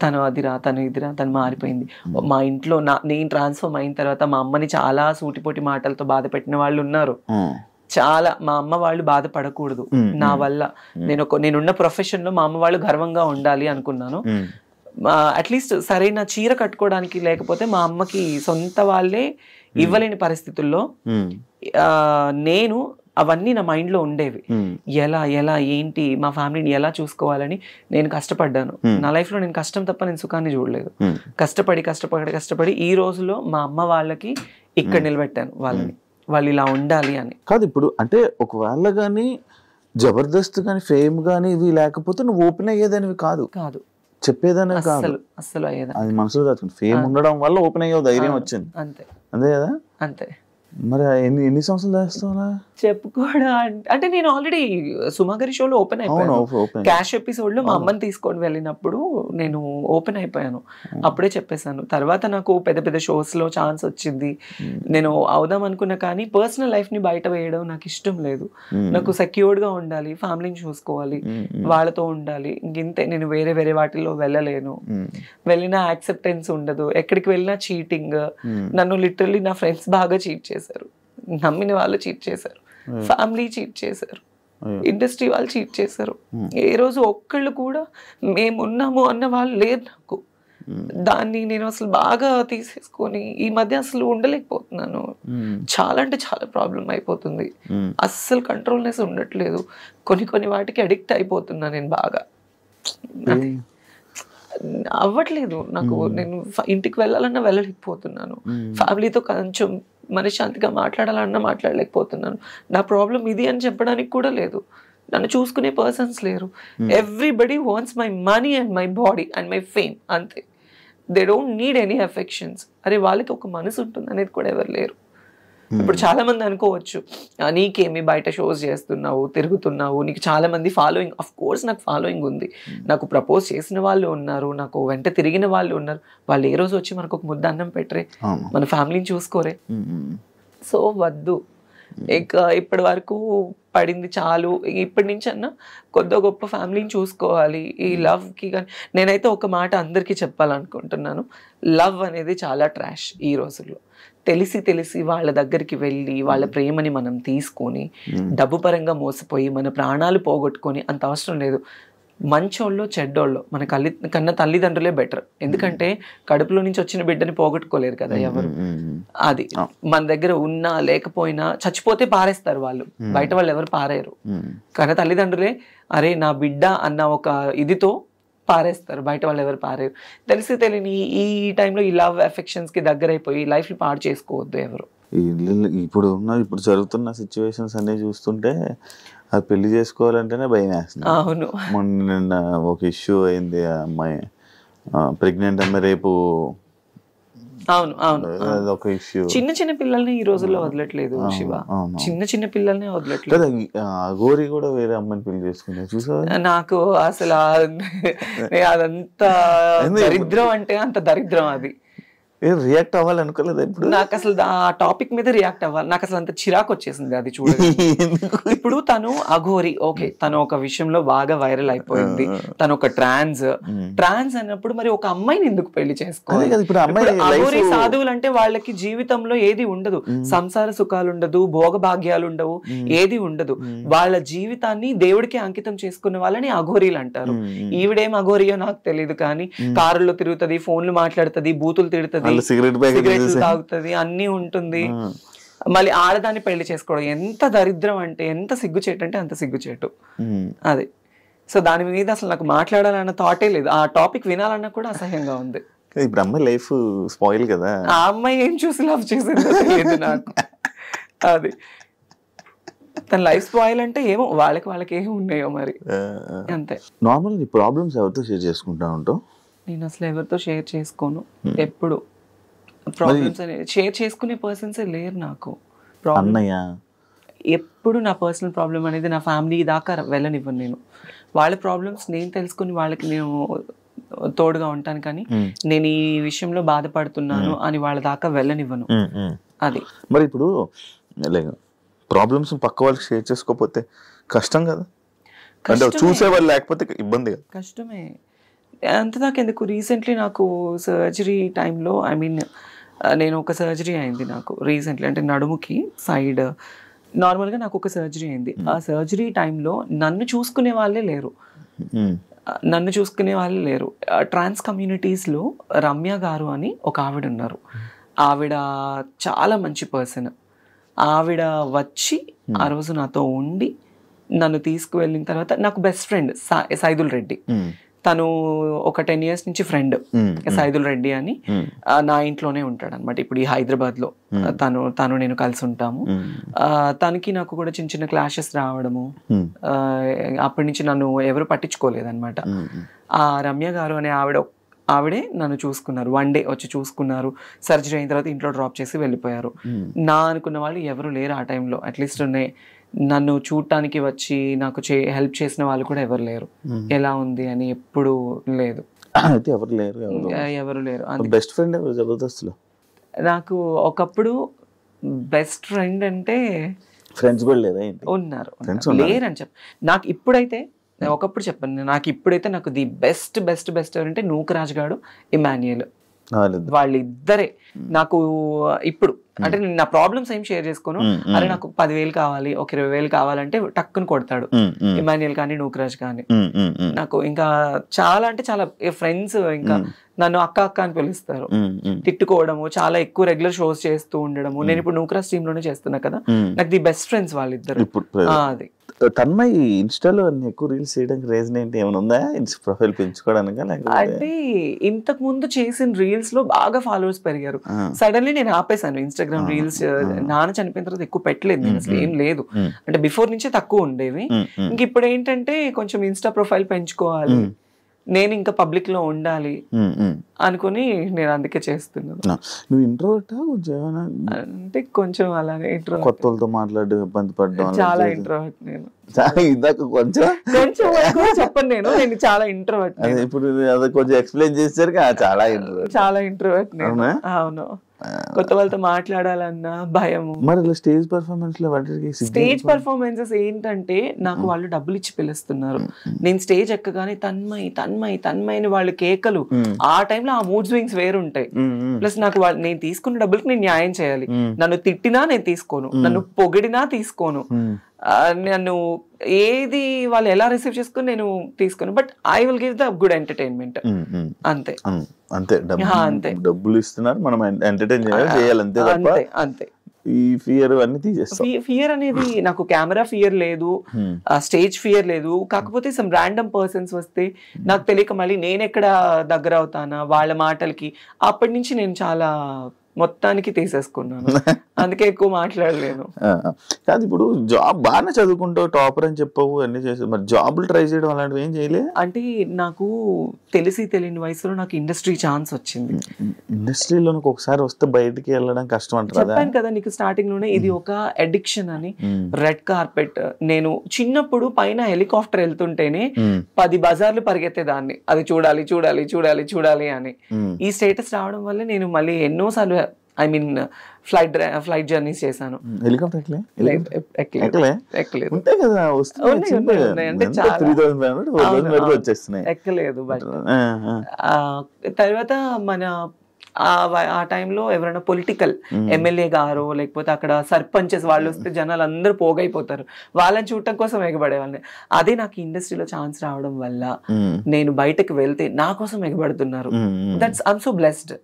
తను అదిరా, తను ఇదిరా, తను మారిపోయింది. మా ఇంట్లో నేను ట్రాన్స్ఫర్మ్ అయిన తర్వాత మా అమ్మని చాలా సూటిపోటి మాటలతో బాధ పెట్టిన వాళ్ళు ఉన్నారు. చాలా, మా అమ్మ వాళ్ళు బాధపడకూడదు నా వల్ల. నేనున్న ప్రొఫెషన్ లో మా అమ్మ వాళ్ళు గర్వంగా ఉండాలి అనుకున్నాను. అట్లీస్ట్ సరైన చీర కట్టుకోవడానికి లేకపోతే మా అమ్మకి సొంత వాళ్ళే ఇవ్వలేని పరిస్థితుల్లో నేను అవన్నీ నా మైండ్ లో ఉండేవి. ఎలా ఏంటి మా ఫ్యామిలీని ఎలా చూసుకోవాలని నేను కష్టపడ్డాను. నా లైఫ్ లో నేను కష్టం తప్ప నేను సుఖాన్ని చూడలేదు. కష్టపడి ఈ రోజులో మా అమ్మ వాళ్ళకి ఇక్కడ నిలబెట్టాను వాళ్ళని, వాళ్ళు ఇలా ఉండాలి అని. కాదు ఇప్పుడు అంటే ఒకవేళ గానీ జబర్దస్త్ గానీ ఫేమ్ గానీ ఇవి లేకపోతే నువ్వు ఓపెన్ అయ్యేదానివి కాదు, చెప్పేదానే కాదు, అస్సలు అయ్యేదా. అది మనసులో దాచుకుంది. ఫేమ్ ఉండడం వల్ల ఓపెన్ అయ్యే ధైర్యం వచ్చింది. అంతే కదా. అంతే. మరి ఎన్ని సంవత్సరాలు చేస్తావా చెప్పుకోవడం అంటే నేను ఆల్రెడీ సుమాగరి షోలో ఓపెన్ అయిపోయాను. క్యాష్ ఎపిసోడ్ లో మా అమ్మని తీసుకొని వెళ్ళినప్పుడు నేను ఓపెన్ అయిపోయాను, అప్పుడే చెప్పేశాను. తర్వాత నాకు పెద్ద షోస్ లో ఛాన్స్ వచ్చింది, నేను అవుదాం అనుకున్నా. కానీ పర్సనల్ లైఫ్ ని బయట వేయడం నాకు ఇష్టం లేదు. నాకు సెక్యూర్డ్ గా ఉండాలి, ఫ్యామిలీని చూసుకోవాలి, వాళ్ళతో ఉండాలి. ఇంతే, నేను వేరే వాటిల్లో వెళ్ళలేను. వెళ్ళినా యాక్సెప్టెన్స్ ఉండదు, ఎక్కడికి వెళ్ళినా చీటింగ్. నన్ను లిటరల్లీ నా ఫ్రెండ్స్ బాగా చీట్ చేశారు, నమ్మిన వాళ్ళు చీట్ చేశారు, ఫ్యామిలీ చీట్ చేశారు, ఇండస్ట్రీ వాళ్ళు చీట్ చేశారు. ఏ రోజు ఒక్కళ్ళు కూడా మేమున్నాము అన్న వాళ్ళు లేరు నాకు. దాన్ని నేను అసలు బాగా తీసేసుకొని ఈ మధ్య అసలు ఉండలేకపోతున్నాను. చాలా అంటే చాలా ప్రాబ్లం అయిపోతుంది, అస్సలు కంట్రోల్నెస్ ఉండట్లేదు. కొన్ని వాటికి అడిక్ట్ అయిపోతున్నా నేను బాగా. అవ్వట్లేదు నాకు, నేను ఇంటికి వెళ్ళాలన్నా వెళ్ళలేకపోతున్నాను. ఫ్యామిలీతో కొంచెం మనశ్శాంతిగా మాట్లాడాలన్నా మాట్లాడలేకపోతున్నాను. నా ప్రాబ్లం ఇది అని చెప్పడానికి కూడా లేదు. నన్ను చూసుకునే పర్సన్స్ లేరు. Everybody wants my money and my body and my fame, అంతే. They don't need any affections. అరే వాళ్ళకి ఒక మనసు ఉంటుంది అనేది కూడా ఎవరు లేరు. ఇప్పుడు చాలా మంది అనుకోవచ్చు, నీకేమి బయట షోస్ చేస్తున్నావు, తిరుగుతున్నావు, నీకు చాలా మంది ఫాలోయింగ్. అఫ్ కోర్స్ నాకు ఫాలోయింగ్ ఉంది, నాకు ప్రపోజ్ చేసిన వాళ్ళు ఉన్నారు, నాకు వెంట తిరిగిన వాళ్ళు ఉన్నారు. వాళ్ళు ఏ రోజు వచ్చి మనకు ఒక ముద్ద అన్నం పెట్టరే, మన ఫ్యామిలీని చూసుకోరే. సో వద్దు, ఇక ఇప్పటి వరకు పడింది చాలు. ఇప్పటి నుంచి అన్నా కొద్ది గొప్ప ఫ్యామిలీని చూసుకోవాలి. ఈ లవ్కి కానీ నేనైతే ఒక మాట అందరికీ చెప్పాలనుకుంటున్నాను, లవ్ అనేది చాలా ట్రాష్ ఈ రోజుల్లో. తెలిసి వాళ్ళ దగ్గరికి వెళ్ళి వాళ్ళ ప్రేమని మనం తీసుకొని డబ్బు పరంగా మోసపోయి మన ప్రాణాలు పోగొట్టుకొని అంత అవసరం లేదు. మంచోళ్ళు చెడ్డోళ్ళు మన కన్న తల్లిదండ్రులే బెటర్. ఎందుకంటే కడుపులో నుంచి వచ్చిన బిడ్డని పోగొట్టుకోలేరు కదా ఎవరు. అది మన దగ్గర ఉన్నా లేకపోయినా చచ్చిపోతే పారేస్తారు వాళ్ళు, బయట వాళ్ళు ఎవరు పారేరు. కన్న తల్లిదండ్రులే అరే నా బిడ్డ అన్న ఒక ఇదితో పారేస్తారు, బయట వాళ్ళు ఎవరు పారేరు. తెలియని ఈ టైంలో ఈ లవ్ అఫెక్షన్స్ కి దగ్గర అయిపోయి లైఫ్ ని పాడు చేసుకోవద్దు ఎవరు. ఇప్పుడు జరుగుతున్న సిచ్యువేషన్స్ అన్ని చూస్తుంటే అది పెళ్లి చేసుకోవాలంటేనే భయం వేస్తుంది. అవును, మొన్న ఒక ఇష్యూ అయింది, ఆ అమ్మాయి ప్రెగ్నెంట్ అమ్మాయి రేపు. అవును అవును, ఒక ఇష్యూ. చిన్న పిల్లల్ని ఈ రోజుల్లో వదలట్లేదు శివ, చిన్న పిల్లల్ని వదలట్లేదు. గోరి కూడా వేరే అమ్మాయిని పెళ్లి చేసుకున్నా చూసా. నాకు అసలు అదంతా దరిద్రం అంటే అంత దరిద్రం. అది రియాక్ట్ అవ్వాలనుకోలేదు ఇప్పుడు. నాకు అసలు ఆ టాపిక్ మీద రియాక్ట్ అవ్వాలి, నాకు అసలు అంత చిరాకు వచ్చేసింది అది చూడండి. ఇప్పుడు తను అఘోరి, ఓకే, తను ఒక విషయంలో బాగా వైరల్ అయిపోయింది, తను ఒక ట్రాన్స్ అన్నప్పుడు మరి ఒక అమ్మాయిని ఎందుకు పెళ్లి చేసుకోవాలి? అఘోరి సాధువులు అంటే వాళ్ళకి జీవితంలో ఏది ఉండదు, సంసార సుఖాలు ఉండదు, భోగ భాగ్యాలు ఉండవు, ఏది ఉండదు. వాళ్ళ జీవితాన్ని దేవుడికి అంకితం చేసుకున్న వాళ్ళని అఘోరీలు అంటారు. ఈవిడేం అఘోరియో నాకు తెలియదు, కానీ కారులో తిరుగుతుంది, ఫోన్లు మాట్లాడుతుంది, బూతులు తిడుతుంది, సిగరెట్లు తాగుతుంది, అన్ని ఉంటుంది. మళ్ళీ ఆడదాన్ని పెళ్లి చేసుకోవడం ఎంత దరిద్రం అంటే, ఎంత సిగ్గుచేటు అంటే అంత సిగ్గుచేటు అది. సో దాని మీద అసలు నాకు మాట్లాడాలన్న థాటే లేదు, ఆ టాపిక్ వినాలన్నా కూడా అసహ్యంగా ఉంది. ఇప్పుడు అమ్మాయి లైఫ్ స్పాయిల్ కదా. ఆ అమ్మాయి ఏం చూసి లవ్ చేసిందో తెలియదు నాకు. అది తన లైఫ్ స్పాయిల్ అంటే ఏమో వాళ్ళకి ఏమి ఉన్నాయో మరి, అంతే. నార్మల్ నీ ప్రాబ్లమ్స్ ఎవరితో షేర్ చేసుకుంటా ఉంటావు? నేను అసలు ఎవరితో షేర్ చేసుకోను. ఎప్పుడు ప్రాబ్లమ్స్ అనేది షేర్ చేసుకునే పర్సన్సే లేరు నాకు. అన్నయ్య ఎప్పుడు నా పర్సనల్ ప్రాబ్లం అనేది నా ఫ్యామిలీ దాకా వెళ్ళనివ్వను నేను. వాళ్ళ ప్రాబ్లమ్స్ నేను తెలుసుకుని వాళ్ళకి నేను తోడుగా ఉంటాను, కానీ నేను ఈ విషయంలో బాధపడుతున్నాను అని వాళ్ళ దాకా వెళ్ళనివ్వను. అది మరి ఇప్పుడు ప్రాబ్లమ్స్ పక్క వాళ్ళకి షేర్ చేసుకోకపోతే కష్టం కదా, అంటే చూసేవాళ్ళు లేకపోతే ఇబ్బంది కదా. కష్టమే, అంతదాకా ఎందుకు. రీసెంట్లీ నాకు సర్జరీ టైంలో, ఐ మీన్ నేను ఒక సర్జరీ అయింది నాకు రీసెంట్లీ, అంటే నడుముకి సైడ్ నార్మల్గా నాకు ఒక సర్జరీ అయింది. ఆ సర్జరీ టైంలో నన్ను చూసుకునే వాళ్ళే లేరు. ట్రాన్స్ కమ్యూనిటీస్లో రమ్య గారు అని ఒక ఆవిడ ఉన్నారు. ఆవిడ చాలా మంచి పర్సన్. ఆవిడ వచ్చి ఆ రోజు నాతో ఉండి నన్ను తీసుకువెళ్ళిన తర్వాత, నాకు బెస్ట్ ఫ్రెండ్ సైదుల్ రెడ్డి, తను ఒక 10 years నుంచి ఫ్రెండ్, సైదుల్ రెడ్డి అని, నా ఇంట్లోనే ఉంటాడు అనమాట. ఇప్పుడు ఈ హైదరాబాద్ లో తను నేను కలిసి ఉంటాము. తనకి నాకు కూడా చిన్న క్లాషెస్ రావడము, అప్పటి నుంచి నన్ను ఎవరు పట్టించుకోలేదన్నమాట. ఆ రమ్య గారు అనే ఆవిడే నన్ను చూసుకున్నారు. 1 day వచ్చి చూసుకున్నారు. సర్జరీ అయిన తర్వాత ఇంట్లో డ్రాప్ చేసి వెళ్ళిపోయారు. నా అనుకున్న వాళ్ళు ఎవరు లేరు ఆ టైంలో. అట్లీస్ట్ నన్ను చూడటానికి వచ్చి నాకు హెల్ప్ చేసిన వాళ్ళు కూడా ఎవరు లేరు. ఎలా ఉంది అని ఎప్పుడు లేదు, ఎవరు లేరు. బెస్ట్ ఫ్రెండ్ జబర్దస్త్లో నాకు ఒకప్పుడు బెస్ట్ ఫ్రెండ్ అంటే ఫ్రెండ్స్ కూడా లేదా? ఉన్నారు, లేరని చెప్ప. నాకు ఇప్పుడైతే, ఒకప్పుడు చెప్పాను, నాకు ఇప్పుడైతే నాకు ది బెస్ట్ ఎవరంటే నూకరాజ్ గాడు, ఇమాన్యుయల్, వాళ్ళిద్దరే నాకు ఇప్పుడు. అంటే నేను నా ప్రాబ్లమ్స్ ఏం షేర్ చేసుకోను. అరే నాకు 10,000 కావాలి, ఒక 20,000 కావాలంటే టక్కుని కొడతాడు ఇమాన్యుయల్ కానీ నూకరాజ్ కానీ. నాకు ఇంకా చాలా అంటే చాలా ఫ్రెండ్స్. ఇంకా నన్ను అక్క అక్క అని పిలుస్తారు, తిట్టుకోవడము, చాలా ఎక్కువ రెగ్యులర్ షోస్ చేస్తూ ఉండడము. నేను ఇప్పుడు నూక్రా స్ట్రీమ్ లోనే చేస్తున్నా కదా, నాకు ది బెస్ట్ ఫ్రెండ్స్ వాళ్ళిద్దరు. అది తన్మయ్ ఇన్స్టాలో ఎక్కువ రీల్స్ చేయడానికి రీజన్ ఏంటి, ఏమైనా ఉందా ప్రొఫైల్ పెంచుకోవడానికి? అంటే ఇంతకు ముందు చేసిన రీల్స్ లో బాగా ఫాలోవర్స్ పెరిగారు. సడన్లీ నేను ఆపేసాను ఇన్స్టాగ్రామ్ రీల్స్. నాన్న చనిపోయిన తర్వాత ఎక్కువ పెట్టలేదు నేను, అసలు ఏం లేదు. అంటే బిఫోర్ నుంచే తక్కువ ఉండేవి. ఇంక ఇప్పుడు ఏంటంటే కొంచెం ఇన్స్టా ప్రొఫైల్ పెంచుకోవాలి, నేను ఇంకా పబ్లిక్ లో ఉండాలి అనుకుని నేను అందుకే చేస్తున్నాను. నువ్వు ఇంట్రోవర్టా కొంచెం ఏమైనా? అంటే కొంచెం అలాగే ఇంట్రోవర్ట్, కొత్త వాళ్ళతో మాట్లాడి ఇబ్బంది పడ్డం? చాలా ఇంట్రోవర్ట్ నేను. ఇందాక కొంచెం చెప్పను నేను చాలా ఇంట్రోవర్ట్. ఇప్పుడు అది కొంచెం ఎక్స్ప్లెయిన్ చేశారు, చాలా ఇంట్రోవర్ట్ నేను. అవును, కొత్త వాళ్ళతో మాట్లాడాలన్నా భయము. మరి స్టేజ్ పర్ఫార్మెన్స్ లో స్టేజ్ పర్ఫార్మెన్సెస్ ఏంటంటే నాకు వాళ్ళు డబ్బులు ఇచ్చి పిలుస్తున్నారు. నేను స్టేజ్ ఎక్కగానే తన్మయ్ తన్మయ్ తన్మయ్ అని వాళ్ళు కేకలు, ఆ టైంలో ఆ మూడ్ స్వింగ్స్ వేరుంటాయి. ప్లస్ నాకు నేను తీసుకున్న డబ్బులకి నేను న్యాయం చేయాలి. నన్ను తిట్టినా నేను తీసుకోను, నన్ను పొగిడినా తీసుకోను, నన్ను ఏది వాళ్ళు ఎలా రిసీవ్ చేసుకుని నేను తీసుకోను. But I will give the good entertainment. అంతే అంతే, డబ్బులు ఇస్తున్నారు, మనం ఎంటర్టైన్ చేయాలి అంతే తప్ప అంతే. ఈ ఫియర్ అన్ని తీసేస్తాం. ఫియర్ అనేది నాకు కెమెరా ఫియర్ లేదు, స్టేజ్ ఫియర్ లేదు. కాకపోతే సమ్ ర్యాండమ్ పర్సన్స్ వస్తే నాకు తెలియక మళ్ళీ నేను ఎక్కడ దగ్గర అవుతానా వాళ్ళ మాటలకి, అప్పటి నుంచి నేను చాలా మొత్తానికి తీసేసుకున్నాను. అందుకే ఎక్కువ మాట్లాడలేను. కాదు, ఇప్పుడు జాబ్ బాగానే చదువుకుంటావు, టాపర్ అని చెప్పవు, అన్ని చేసావు, మరి జాబులు ట్రై చేయడం అలాంటివి ఏం చేయలే? అంటే నాకు తెలియని వయసులో నాకు ఇండస్ట్రీ ఛాన్స్ వచ్చింది. ఇండస్ట్రీలో ఒకసారి వస్తే బయటికి వెళ్ళడం కష్టం అంటారు. చెప్పాను కదా నీకు స్టార్టింగ్ లోనే, ఇది ఒక అడిక్షన్ అని. రెడ్ కార్పెట్, నేను చిన్నప్పుడు పైన హెలికాప్టర్ వెళ్తుంటేనే 10 బజార్లు పరిగెత్తేదాన్ని, అది చూడాలి చూడాలి చూడాలి చూడాలి అని. ఈ స్టేటస్ రావడం వల్ల నేను మళ్ళీ ఎన్నోసార్లు ఫ్లైట్ జర్నీస్ చేశాను. హెలికాప్టర్ ఎక్కలేదు. బట్ తర్వాత మన ఆ టైంలో ఎవరైనా పొలిటికల్ ఎమ్మెల్యే గారు లేకపోతే అక్కడ సర్పంచెస్ వాళ్ళు వస్తే జనాలు అందరూ పోగైపోతారు, వాళ్ళని చూడటం కోసం ఎగబడేవాళ్ళని. అదే నాకు ఇండస్ట్రీలో ఛాన్స్ రావడం వల్ల నేను బయటకు వెళ్తే నా కోసం ఎగబడుతున్నారు. That's I'm so blessed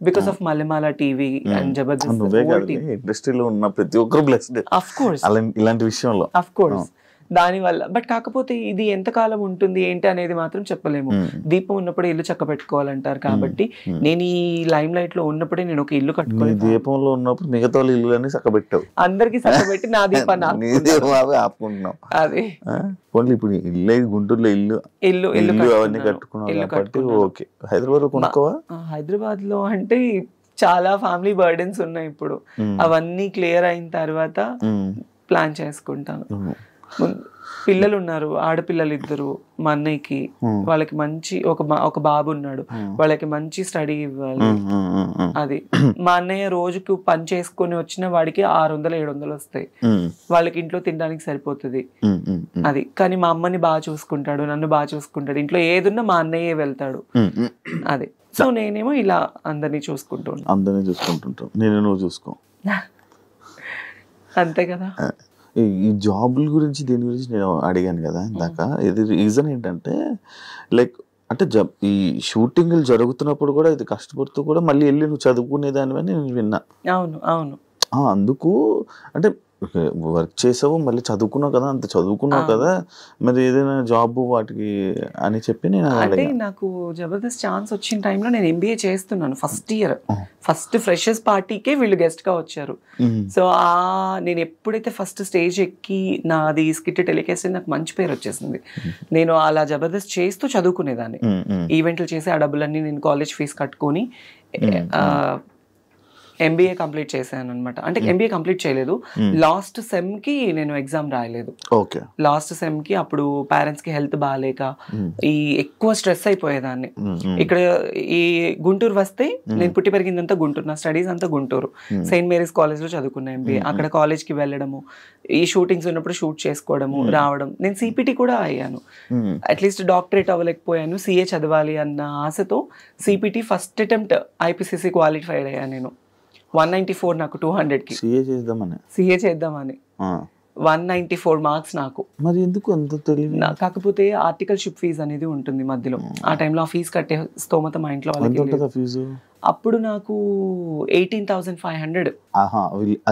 because of Mallemala TV and Jabardasth. ఇండస్ట్రీలో ఉన్న ప్రతి ఒక్కరు బ్లెస్డ్ ఆఫ్ కోర్స్ ఇలాంటి విషయంలో, ఆఫ్ కోర్స్. దాని వల్ల. బట్ కాకపోతే ఇది ఎంతకాలం ఉంటుంది ఏంటి అనేది మాత్రం చెప్పలేము. దీపం ఉన్నప్పుడే ఇల్లు చక్క పెట్టుకోవాలంటారు. కాబట్టి నేను ఈ లైమ్ లైట్ లో ఉన్నప్పుడే నేను ఒక ఇల్లు కట్టుకోవాలి. దీపంలో ఉన్నప్పుడు మిగతా ఇల్లు అన్ని చక్కబెట్టావు, అందరికి చక్కబెట్టి నా దీపాన్ని ఆపుకుంటున్నాం. అదే ఇప్పుడు ఇల్లు గుంటూరులో ఇల్లు అవన్నీ కట్టుకున్నాం కాబట్టి ఓకే. హైదరాబాద్ లో కొనుక్కోవా? హైదరాబాద్ లో అంటే చాలా ఫ్యామిలీ బర్డెన్స్ ఉన్నాయి ఇప్పుడు. అవన్నీ క్లియర్ అయిన తర్వాత ప్లాన్ చేసుకుంటాను. పిల్లలు ఉన్నారు, ఆడపిల్లలు 2 మా అన్నయ్యకి. వాళ్ళకి మంచి ఒక బాబు ఉన్నాడు, వాళ్ళకి మంచి స్టడీ ఇవ్వాలి. అది మా అన్నయ్య రోజుకు పని చేసుకుని వచ్చిన వాడికి 600-700 వస్తాయి, వాళ్ళకి ఇంట్లో తినడానికి సరిపోతుంది. అది కానీ మా అమ్మని బాగా చూసుకుంటాడు, నన్ను బాగా చూసుకుంటాడు. ఇంట్లో ఏదున్నా మా అన్నయ్యే వెళ్తాడు. అది సో నేనేమో ఇలా అందరినీ చూసుకుంటుంటాం. నేను చూసుకో అంతే కదా. ఈ జాబుల గురించి దీని గురించి నేను అడిగాను కదా ఇందాక. ఇది రీజన్ ఏంటంటే లైక్ అంటే ఈ షూటింగ్లు జరుగుతున్నప్పుడు కూడా ఇది కష్టపడుతూ కూడా మళ్ళీ వెళ్ళి నువ్వు చదువుకునేదానివని నేను విన్నా. అవును. అందుకు అంటే వర్క్ చేసావు, మళ్ళీ చదువుకున్నావు కదా, అంత చదువుకున్నావు కదా, మరి ఏదైనా జాబ్ వాటికి అని చెప్పి నేను అంటే నాకు జబర్దస్త్ ఛాన్స్ వచ్చిన టైంలో నేను MBA చేస్తున్నాను. ఫస్ట్ ఫ్రెషర్స్ పార్టీకే వీళ్ళు గెస్ట్ గా వచ్చారు. సో నేను ఎప్పుడైతే ఫస్ట్ స్టేజ్ ఎక్కి నాది స్కిట్ టెలికాస్ట్ నాకు మంచి పేరు వచ్చేసింది. నేను అలా జబర్దస్త్ చేస్తూ చదువుకునేదాన్ని, ఈవెంట్లు చేసి ఆ డబ్బులన్నీ నేను కాలేజ్ ఫీజు కట్టుకొని MBA కంప్లీట్ చేశాను అనమాట. అంటే MBA కంప్లీట్ చేయలేదు, లాస్ట్ సెమ్ కి నేను ఎగ్జామ్ రాయలేదు. లాస్ట్ సెమ్ కి అప్పుడు పేరెంట్స్ కి హెల్త్ బాగాలేక ఎక్కువ స్ట్రెస్ అయిపోయేదాన్ని. ఇక్కడ ఈ గుంటూరు వస్తే నేను పుట్టి పెరిగిందంతా గుంటూరు, నా స్టడీస్ అంతా గుంటూరు. సెయింట్ మేరీస్ కాలేజ్ లో చదువుకున్నా MBA. అక్కడ కాలేజ్ కి వెళ్ళడము, ఈ షూటింగ్స్ ఉన్నప్పుడు షూట్ చేసుకోవడము, రావడం. నేను CPT కూడా అయ్యాను, అట్లీస్ట్ డాక్టరేట్ అవ్వలేకపోయాను. CA చదవాలి అన్న ఆశతో CPT first attempt IPCC qualified అయ్యాను నేను. 194 నాకు 200కి. CA చేద్దామని 194 మార్క్స్ నాకు. మరి ఎందుకు అంత తెలియదు? కాకపోతే ఆర్టికల్షిప్ ఫీజు అనేది ఉంటుంది మధ్యలో. ఆ టైంలో ఆ ఫీజు కట్టే స్తోమత మా ఇంట్లో వాళ్ళకి లేదు. ఫీజు అప్పుడు నాకు 18,500.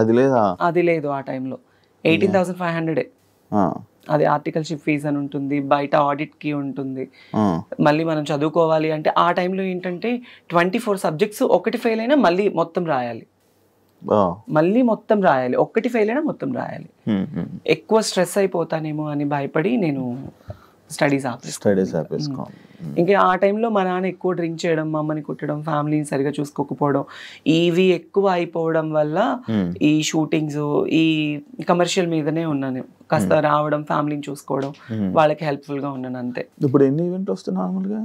అది లేదా? అది లేదు ఆ టైంలో. 18,500. అది ఆర్టికల్షిప్ ఫీజ్ అని ఉంటుంది, బయట ఆడిట్ కి ఉంటుంది, మళ్ళీ మనం చదువుకోవాలి అంటే ఆ టైంలో ఏంటంటే 24 సబ్జెక్ట్స్ ఒకటి ఫెయిల్ అయినా మళ్ళీ మొత్తం రాయాలి, ఒక్కటి ఫెయిల్ అయినా మొత్తం రాయాలి. ఎక్కువ స్ట్రెస్ అయిపోతానేమో అని భయపడి నేను స్టడీస్ ఆపేసుకో. ఇంకా ఆ టైంలో మా నాన్న ఎక్కువ డ్రింక్ చేయడం, మా అమ్మని కుట్టడం, ఫ్యామిలీని సరిగా చూసుకోకపోవడం, ఇవి ఎక్కువ అయిపోవడం వల్ల ఈ షూటింగ్స్, ఈ కమర్షియల్ మీదనే ఉన్నాను. కాస్త రావడం, ఫ్యామిలీని చూసుకోవడం, వాళ్ళకి హెల్ప్ఫుల్ గా ఉన్నాను అంతే. ఇప్పుడు ఎన్ని ఈవెంట్ వస్తాయి నార్మల్గా?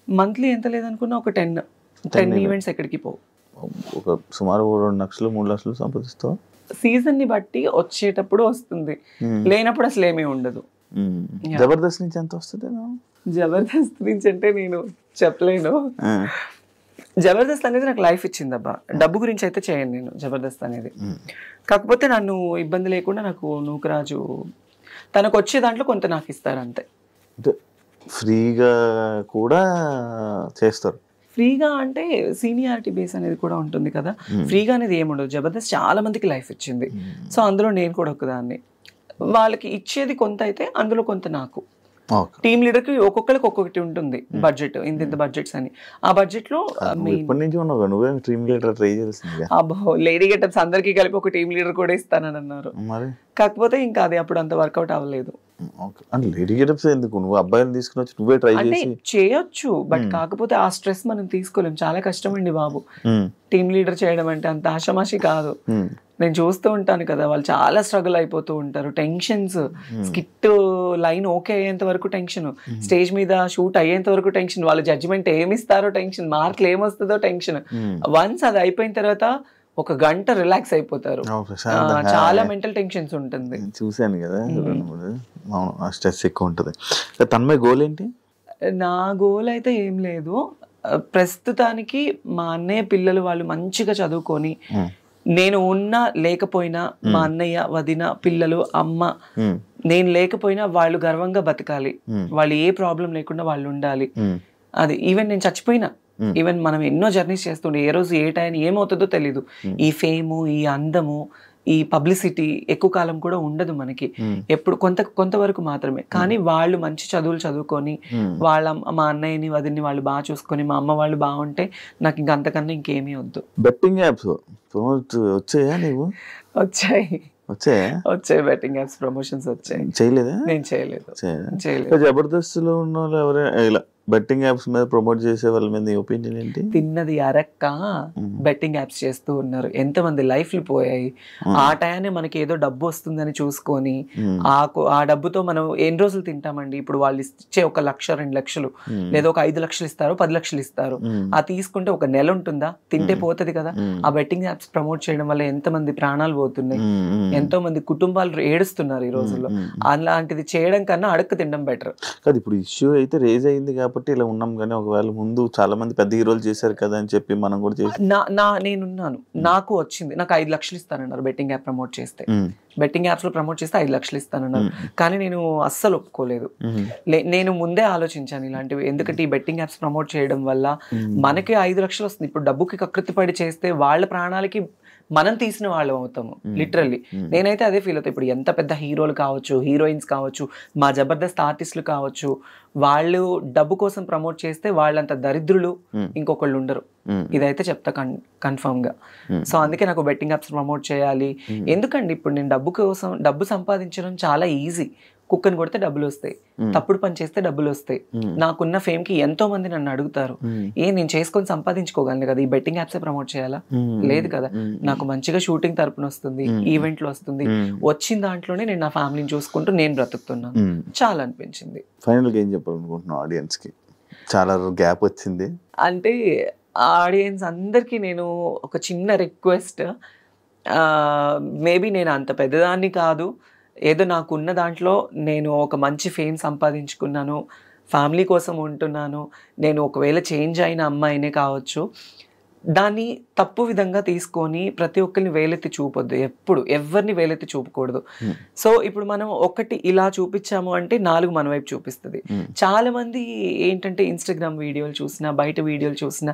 మంత్లీ ఎంత లేదనుకున్నా ఒక 10 ఈవెంట్స్ ఎక్కడికి పోవు. ఒక సుమారు 2 లక్షలు 3 లక్షలు సంపాదిస్తావు. సీజన్ ని బట్టి వచ్చేటప్పుడు వస్తుంది, లేనప్పుడు అసలు ఏమీ ఉండదు. జబర్దస్త్ నుంచి ఎంత వస్తుంది? జబర్దస్త్ నుంచి అంటే నేను చెప్పలేను. జబర్దస్త్ అనేది నాకు లైఫ్ ఇచ్చింది అబ్బా. డబ్బు గురించి అయితే చేయను నేను జబర్దస్త్ అనేది. కాకపోతే నన్ను ఇబ్బంది లేకుండా నాకు నూకరాజు తనకు వచ్చే దాంట్లో కొంత నాకు ఇస్తారు అంతే. ఫ్రీగా కూడా చేస్తారు. ఫ్రీగా అంటే సీనియారిటీ బేస్ అనేది కూడా ఉంటుంది కదా. ఫ్రీగా అనేది ఏముండదు. జబర్దస్త్ చాలా మందికి లైఫ్ ఇచ్చింది. సో అందులో నేను కూడా ఒకదాన్ని. వాళ్ళకి ఇచ్చేది కొంత అయితే అందులో కొంత నాకు. టీమ్ లీడర్ కి ఒక్కొక్కరికి ఒక్కొక్కటి ఉంటుంది బడ్జెట్, ఇంత బడ్జెట్స్ అని. ఆ బడ్జెట్ లో లేడీ గెటప్స్ అందరికి కలిపి ఒక టీమ్ లీడర్ కూడా ఇస్తానని అన్నారు. కాకపోతే ఇంకా అది అప్పుడు అంత వర్కౌట్ అవ్వలేదు. అంటే చేయొచ్చు, బట్ కాకపోతే ఆ స్ట్రెస్ మనం తీసుకోలేం. చాలా కష్టం అండి బాబు టీమ్ లీడర్ చేయడం అంటే. అంత ఆషామాషి కాదు. నేను చూస్తూ ఉంటాను కదా, వాళ్ళు చాలా స్ట్రగుల్ అయిపోతూ ఉంటారు. టెన్షన్స్, స్కిట్ లైన్ ఓకే అయ్యేంత వరకు టెన్షన్, స్టేజ్ మీద షూట్ అయ్యేంత వరకు టెన్షన్, వాళ్ళ జడ్జిమెంట్ ఏమిస్తారో టెన్షన్, మార్కులు ఏమొస్తుందో టెన్షన్. వన్స్ అది అయిపోయిన తర్వాత ఒక గంట రిలాక్స్ అయిపోతారు. చాలా మెంటల్ టెన్షన్స్ ఉంటుంది. చూసాను కదా, స్ట్రెస్ ఎక్కువ ఉంటుంది. తన్మయ్ గోల్ ఏంటి? నా గోల్ అయితే ఏం లేదు ప్రస్తుతానికి. మా అన్నయ్య పిల్లలు వాళ్ళు మంచిగా చదువుకొని, నేను ఉన్నా లేకపోయినా మా అన్నయ్య, వదిన, పిల్లలు, అమ్మ, నేను లేకపోయినా వాళ్ళు గర్వంగా బతకాలి. వాళ్ళు ఏ ప్రాబ్లం లేకుండా వాళ్ళు ఉండాలి. అది ఈవెన్ నేను చచ్చిపోయినా, ఈవెన్ మనం ఎన్నో జర్నీస్ చేస్తుండే, ఏ రోజు ఏ టైం ఏమవుతుందో తెలీదు. ఈ ఫేము, ఈ అందము, ఈ పబ్లిసిటీ ఎక్కువ కాలం కూడా ఉండదు మనకి. ఎప్పుడు కొంతవరకు మాత్రమే. కానీ వాళ్ళు మంచి చదువులు చదువుకొని, మా అన్నయ్యని, వదిన్ని వాళ్ళు బాగా చూసుకొని, మా అమ్మ వాళ్ళు బాగుంటే నాకు ఇంకా అంతకన్నా ఇంకేమీ వద్దు. బెట్టింగ్ యాప్స్ వచ్చాయా? నీవు వచ్చాయి బెట్టింగ్ యాప్స్ ప్రమోషన్స్ వచ్చాయి. చేయలేదా? నేను చేయలేదు. జబర్దస్త్ లో ఉన్న వాళ్ళు ఎవరైనా ఇలా బెట్టింగ్ యాప్స్ మీద ప్రమోట్ చేసే వాళ్ళ మీద ఒపీనియన్ ఏంటి? తిన్నది అరక్క బెట్టింగ్ యాప్స్ చేస్తూ ఉన్నారు. ఎంతమంది లైఫ్లు పోయాయి. ఆ టయాన్ని మనకి ఏదో డబ్బు వస్తుందని చూసుకొని ఆ డబ్బుతో మనం ఎన్ని రోజులు తింటామండి? ఇప్పుడు వాళ్ళు ఇచ్చే 1 లక్ష 2 లక్షలు లేదా ఒక 5 లక్షలు ఇస్తారు, 10 లక్షలు ఇస్తారు. ఆ తీసుకుంటే ఒక నెల ఉంటుందా? తింటే పోతుంది కదా. ఆ బెట్టింగ్ యాప్స్ ప్రమోట్ చేయడం వల్ల ఎంతమంది ప్రాణాలు పోతున్నాయి, ఎంతో మంది కుటుంబాలు ఏడుస్తున్నారు ఈ రోజుల్లో. అలాంటిది చేయడం కన్నా అడక్క తినడం బెటర్. ఇప్పుడు ఇష్యూ అయితే రేజ్ అయింది కాబట్టి ఇలా ఉన్నాం. కానీ ఒకవేళ ముందు చాలా మంది పెద్ద హీరోలు చేశారు కదా అని చెప్పి మనం కూడా చేసి నేనున్నాను. నాకు వచ్చింది, నాకు 5 లక్షలు ఇస్తానన్నారు బెట్టింగ్ యాప్ ప్రమోట్ చేస్తే. బెట్టింగ్ యాప్స్ లో ప్రమోట్ చేస్తే 5 లక్షలు ఇస్తానన్నారు. కానీ నేను అస్సలు ఒప్పుకోలేదు. నేను ముందే ఆలోచించాను ఇలాంటివి. ఎందుకంటే ఈ బెట్టింగ్ యాప్స్ ప్రమోట్ చేయడం వల్ల మనకి 5 లక్షలు వస్తుంది. ఇప్పుడు డబ్బుకి కకృతి పడి చేస్తే వాళ్ళ ప్రాణాలకి మనం తీసిన వాళ్ళం అవుతాము లిటరల్లీ. నేనైతే అదే ఫీల్ అవుతాను. ఇప్పుడు ఎంత పెద్ద హీరోలు కావచ్చు, హీరోయిన్స్ కావచ్చు, మా జబర్దస్త్ ఆర్టిస్టులు కావచ్చు, వాళ్ళు డబ్బు కోసం ప్రమోట్ చేస్తే వాళ్ళంత దరిద్రులు ఇంకొకళ్ళు ఉండరు. ఇదైతే చెప్తా కన్ఫర్మ్ గా. సో అందుకే నాకు బెట్టింగ్ యాప్స్ ప్రమోట్ చేయాలి. ఎందుకండి ఇప్పుడు నేను డబ్బు సంపాదించడం చాలా ఈజీ. కుక్కని కొడితే డబ్బులు వస్తాయి, తప్పుడు పని చేస్తే డబ్బులు వస్తాయి. నాకున్న ఫేమ్ కి ఎంతో మంది నన్ను అడుగుతారు, నేను చేసుకొని సంపాదించుకోగలను కదా, ఈ బెట్టింగ్ యాప్సే ప్రమోట్ చేయాలా? లేదు కదా. నాకు మంచిగా షూటింగ్ తరపున వస్తుంది, ఈవెంట్లు వస్తుంది. వచ్చిన దాంట్లోనే నేను నా ఫ్యామిలీని చూసుకుంటూ నేను బ్రతుకుతున్నాను. చాలా అనిపించింది. ఫైనల్ గా ఏం చెప్పాలనుకుంటున్నాను ఆడియన్స్ కి? చాలా గ్యాప్ వచ్చింది అంటే ఆడియన్స్ అందరికీ నేను ఒక చిన్న రిక్వెస్ట్. మేబీ నేను అంత పెద్దదాన్ని కాదు, ఏదో నాకున్న దాంట్లో నేను ఒక మంచి ఫేమ్ సంపాదించుకున్నాను, ఫ్యామిలీ కోసం ఉంటున్నాను. నేను ఒకవేళ చేంజ్ అయిన అమ్మాయినే కావచ్చు. దాన్ని తప్పు విధంగా తీసుకొని ప్రతి ఒక్కరిని వేలెత్తి చూపొద్దు, ఎప్పుడు ఎవరిని వేలెత్తి చూపకూడదు. సో ఇప్పుడు మనం ఒకటి ఇలా చూపించాము అంటే 4 మన వైపు చూపిస్తుంది. చాలా మంది ఏంటంటే ఇన్స్టాగ్రామ్ వీడియోలు చూసినా బయట వీడియోలు చూసినా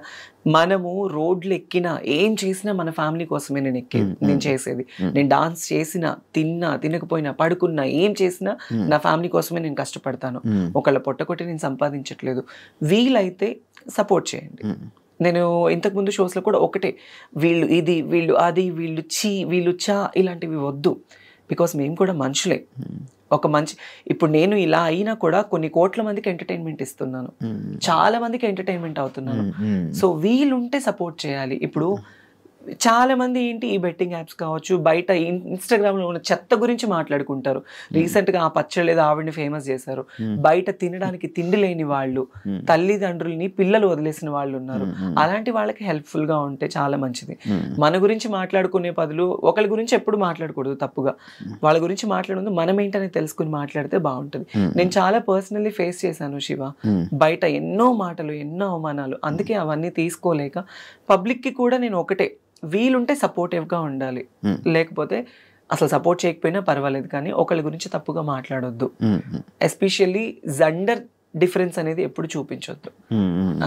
మనము రోడ్లు ఎక్కినా ఏం చేసినా మన ఫ్యామిలీ కోసమే నేను చేసేది. నేను డాన్స్ చేసినా తిన్నా తినకపోయినా పడుకున్నా ఏం చేసినా నా ఫ్యామిలీ కోసమే నేను కష్టపడతాను. ఒకళ్ళ పొట్టకొట్టి నేను సంపాదించట్లేదు. వీలైతే సపోర్ట్ చేయండి. నేను ఇంతకుముందు షోస్లో కూడా ఒకటే, వీళ్ళు ఇది వీళ్ళు అది వీళ్ళు వీళ్ళు ఇలాంటివి వద్దు. బికాస్ మేము కూడా మనుషులే. ఒక మంచి ఇప్పుడు నేను ఇలా అయినా కూడా కొన్ని కోట్ల మందికి ఎంటర్టైన్మెంట్ ఇస్తున్నాను, చాలా మందికి ఎంటర్టైన్మెంట్ అవుతున్నాను. సో వీళ్ళుంటే సపోర్ట్ చేయాలి. ఇప్పుడు చాలా మంది ఏంటి ఈ బెట్టింగ్ యాప్స్ కావచ్చు, బయట ఇన్స్టాగ్రామ్లో ఉన్న చెత్త గురించి మాట్లాడుకుంటారు. రీసెంట్గా ఆ పచ్చళ్ళు ఏదో ఆవిడని ఫేమస్ చేశారు. బయట తినడానికి తిండి లేని వాళ్ళు, తల్లిదండ్రుల్ని పిల్లలు వదిలేసిన వాళ్ళు ఉన్నారు. అలాంటి వాళ్ళకి హెల్ప్ఫుల్గా ఉంటే చాలా మంచిది. మన గురించి మాట్లాడుకునే బదులు ఒకళ్ళ గురించి ఎప్పుడు మాట్లాడకూడదు తప్పుగా. వాళ్ళ గురించి మాట్లాడదు, మనం ఏంటనే తెలుసుకుని మాట్లాడితే బాగుంటుంది. నేను చాలా పర్సనల్లీ ఫేస్ చేశాను శివ, బయట ఎన్నో మాటలు ఎన్నో అవమానాలు. అందుకే అవన్నీ తీసుకోలేక పబ్లిక్కి కూడా నేను ఒకటే, వీలుంటే సపోర్టివ్గా ఉండాలి. లేకపోతే అసలు సపోర్ట్ చేయకపోయినా పర్వాలేదు, కానీ ఒకళ్ళ గురించి తప్పుగా మాట్లాడొద్దు. ఎస్పెషల్లీ జెండర్ డిఫరెన్స్ అనేది ఎప్పుడు చూపించొద్దు.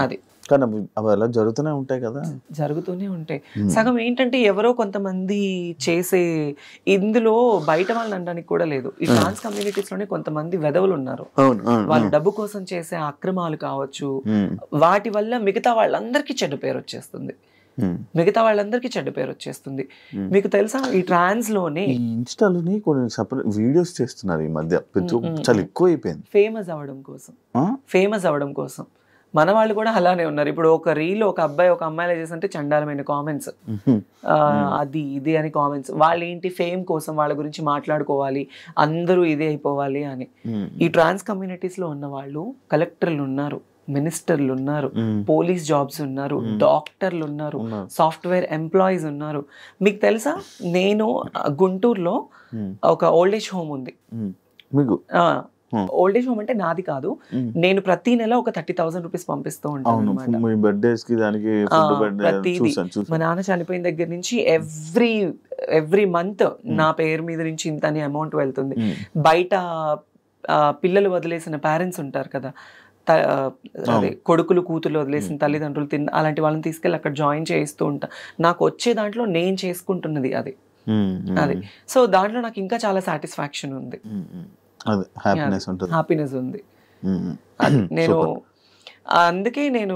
అది కానీ అవి అలా జరుగుతూనే ఉంటాయి కదా, జరుగుతూనే ఉంటాయి. సగం ఏంటంటే ఎవరో కొంతమంది చేసే, ఇందులో బయట వాళ్ళని అనడానికి కూడా లేదు. ఈ ట్రాన్స్ కమ్యూనిటీస్ లోనే కొంతమంది వెధవలు ఉన్నారు. వాళ్ళు డబ్బు కోసం చేసే అక్రమాలు కావచ్చు, వాటి వల్ల మిగతా వాళ్ళందరికీ చెడ్డ పేరు వచ్చేస్తుంది. మీకు తెలుసా ఈ ట్రాన్స్ లోనే ఇన్స్టాలోని కొన్ని సెపరేట్ వీడియోస్ చేస్తున్నారు ఈ మధ్య, చాలా ఎక్కువ అయిపోయింది ఫేమస్ అవ్వడం కోసం. మన వాళ్ళు కూడా అలానే ఉన్నారు. ఇప్పుడు ఒక రీల్ ఒక అబ్బాయి ఒక అమ్మాయిలా చేస్తుంటే చండాలమైన కామెంట్స్, అది ఇది అని కామెంట్స్. వాళ్ళు ఏంటి ఫేమ్ కోసం వాళ్ళ గురించి మాట్లాడుకోవాలి, అందరూ ఇదే అయిపోవాలి అని. ఈ ట్రాన్స్ కమ్యూనిటీస్ లో ఉన్న వాళ్ళు కలెక్టర్లు ఉన్నారు, మినిస్టర్లు ఉన్నారు, పోలీస్ జాబ్స్ ఉన్నారు, డాక్టర్లు ఉన్నారు, సాఫ్ట్వేర్ ఎంప్లాయీస్ ఉన్నారు. మీకు తెలుసా, నేను గుంటూరులో ఒక ఓల్డ్ ఏజ్ హోమ్ ఉంది. ఓల్డ్ ఏజ్ హోమ్ అంటే నాది కాదు, నేను ప్రతి నెల ఒక 30,000 రూపీస్ పంపిస్తూ ఉంటాను. మా నాన్న చనిపోయిన దగ్గర నుంచి ఎవ్రీ మంత్ నా పేరు మీద నుంచి ఇంత అని అమౌంట్ వెళ్తుంది. బయట పిల్లలు వదిలేసిన పేరెంట్స్ ఉంటారు కదా, అదే కొడుకులు కూతురు వదిలేసిన తల్లిదండ్రులు అలాంటి వాళ్ళని తీసుకెళ్ళి అక్కడ జాయిన్ చేయిస్తూ ఉంటా. నాకు వచ్చే దాంట్లో నేను చేసుకుంటున్నది అది. సో దాంట్లో నాకు ఇంకా చాలా సాటిస్ఫాక్షన్ ఉంది, హ్యాపీనెస్ ఉంది. నేను అందుకే నేను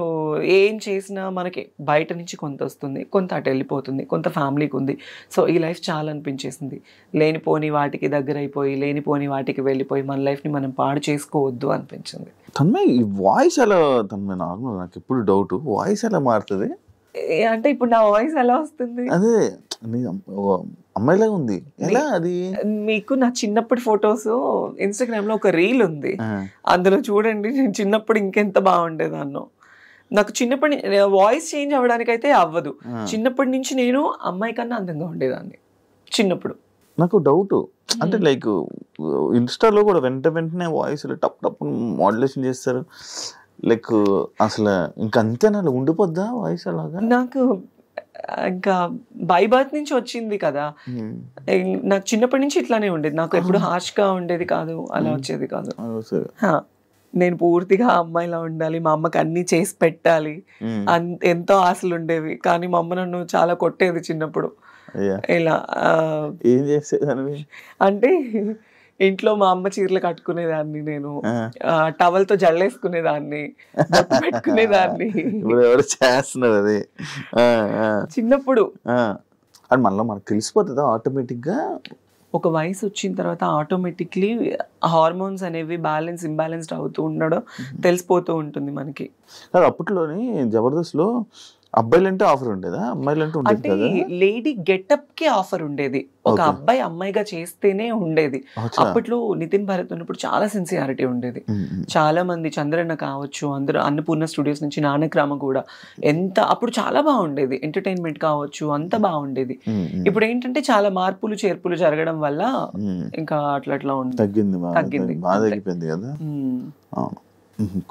ఏం చేసినా మనకి బయట నుంచి కొంత వస్తుంది, కొంత అటు వెళ్ళిపోతుంది, కొంత ఫ్యామిలీకి ఉంది. సో ఈ లైఫ్ చాలా అనిపించేసింది. లేనిపోని వాటికి దగ్గర అయిపోయి లేనిపోని వాటికి వెళ్ళిపోయి మన లైఫ్ని మనం పాడు చేసుకోవద్దు అనిపించింది. తన్మయ్ ఈ వాయిస్ ఎలా, తన్మయ్ నార్మల్ నాకు ఎప్పుడు డౌట్, వాయిస్ ఎలా మారుతుంది అంటే ఇప్పుడు నా వాయిస్ ఎలా వస్తుంది? అదే అమ్మాయిలాగా ఉంది, ఎలా అది? మీకు నా చిన్నప్పటి ఫొటోస్ ఇన్స్టాగ్రామ్ లో ఒక రీల్ ఉంది, అందులో చూడండి. నేను చిన్నప్పుడు ఇంకెంత బాగుండేదాన్నో. నాకు చిన్నప్పటి వాయిస్ చేంజ్ అవ్వడానికి అయితే అవ్వదు. చిన్నప్పటి నుంచి నేను అమ్మాయి కన్నా అందంగా ఉండేదాన్ని చిన్నప్పుడు. నాకు డౌట్ అంటే లైక్ ఇన్స్టాలో కూడా వెంటనే వాయిస్ టప్ టప్ మోడ్యులేషన్ చేస్తారు, లైక్ అసలు ఇంకా అంతేనా ఉండిపోద్దా వాయిస్ అలాగా? నాకు ఇంకా బై బర్త్ నుంచి వచ్చింది కదా, నాకు చిన్నప్పటి నుంచి ఇట్లానే ఉండేది. నాకు ఎప్పుడు హార్ష్గా ఉండేది కాదు, అలా వచ్చేది కాదు. నేను పూర్తిగా అమ్మాయిలా ఉండాలి, మా అమ్మకి అన్ని చేసి పెట్టాలి, ఎంతో ఆశలు ఉండేవి. కానీ మా అమ్మ నన్ను చాలా కొట్టేది చిన్నప్పుడు. ఇలా ఏం చేసేదాన్ని అంటే ఇంట్లో మా అమ్మ చీరలు కట్టుకునేదాన్ని, నేను టవల్తో జల్లేసుకునేదాన్ని, పెట్టుకునేదాన్ని. చేస్తున్నారు అది చిన్నప్పుడు. అది మళ్ళీ మనకు తెలిసిపోతుందా ఆటోమేటిక్గా? ఒక వయసు వచ్చిన తర్వాత ఆటోమేటిక్లీ హార్మోన్స్ అనేవి ఇంబ్యాలెన్స్డ్ అవుతూ ఉండడం తెలిసిపోతూ ఉంటుంది మనకి. అప్పట్లోని జబర్దస్త్లో అబ్బాయిలు అంటే ఆఫర్ ఉండేదా, అమ్మాయిలు అంటే ఉండేది కదా? లేడీ గెటప్ కి ఆఫర్ ఉండేది, ఒక అబ్బాయి అమ్మాయిగా చేస్తేనే ఉండేది. అప్పట్లో నితిన్ భరత్ ఉన్నప్పుడు చాలా సిన్సియారిటీ ఉండేది. చాలా మంది చంద్రన్న కావచ్చు, అందరూ అన్నపూర్ణ స్టూడియోస్ నుంచి నానక్రామ కూడా ఎంత అప్పుడు చాలా బాగుండేది. ఎంటర్టైన్మెంట్ కావచ్చు అంత బాగుండేది. ఇప్పుడు ఏంటంటే చాలా మార్పులు చేర్పులు జరగడం వల్ల ఇంకా అట్లా ఉంది, తగ్గింది బాగా తగ్గిపోయింది కదా.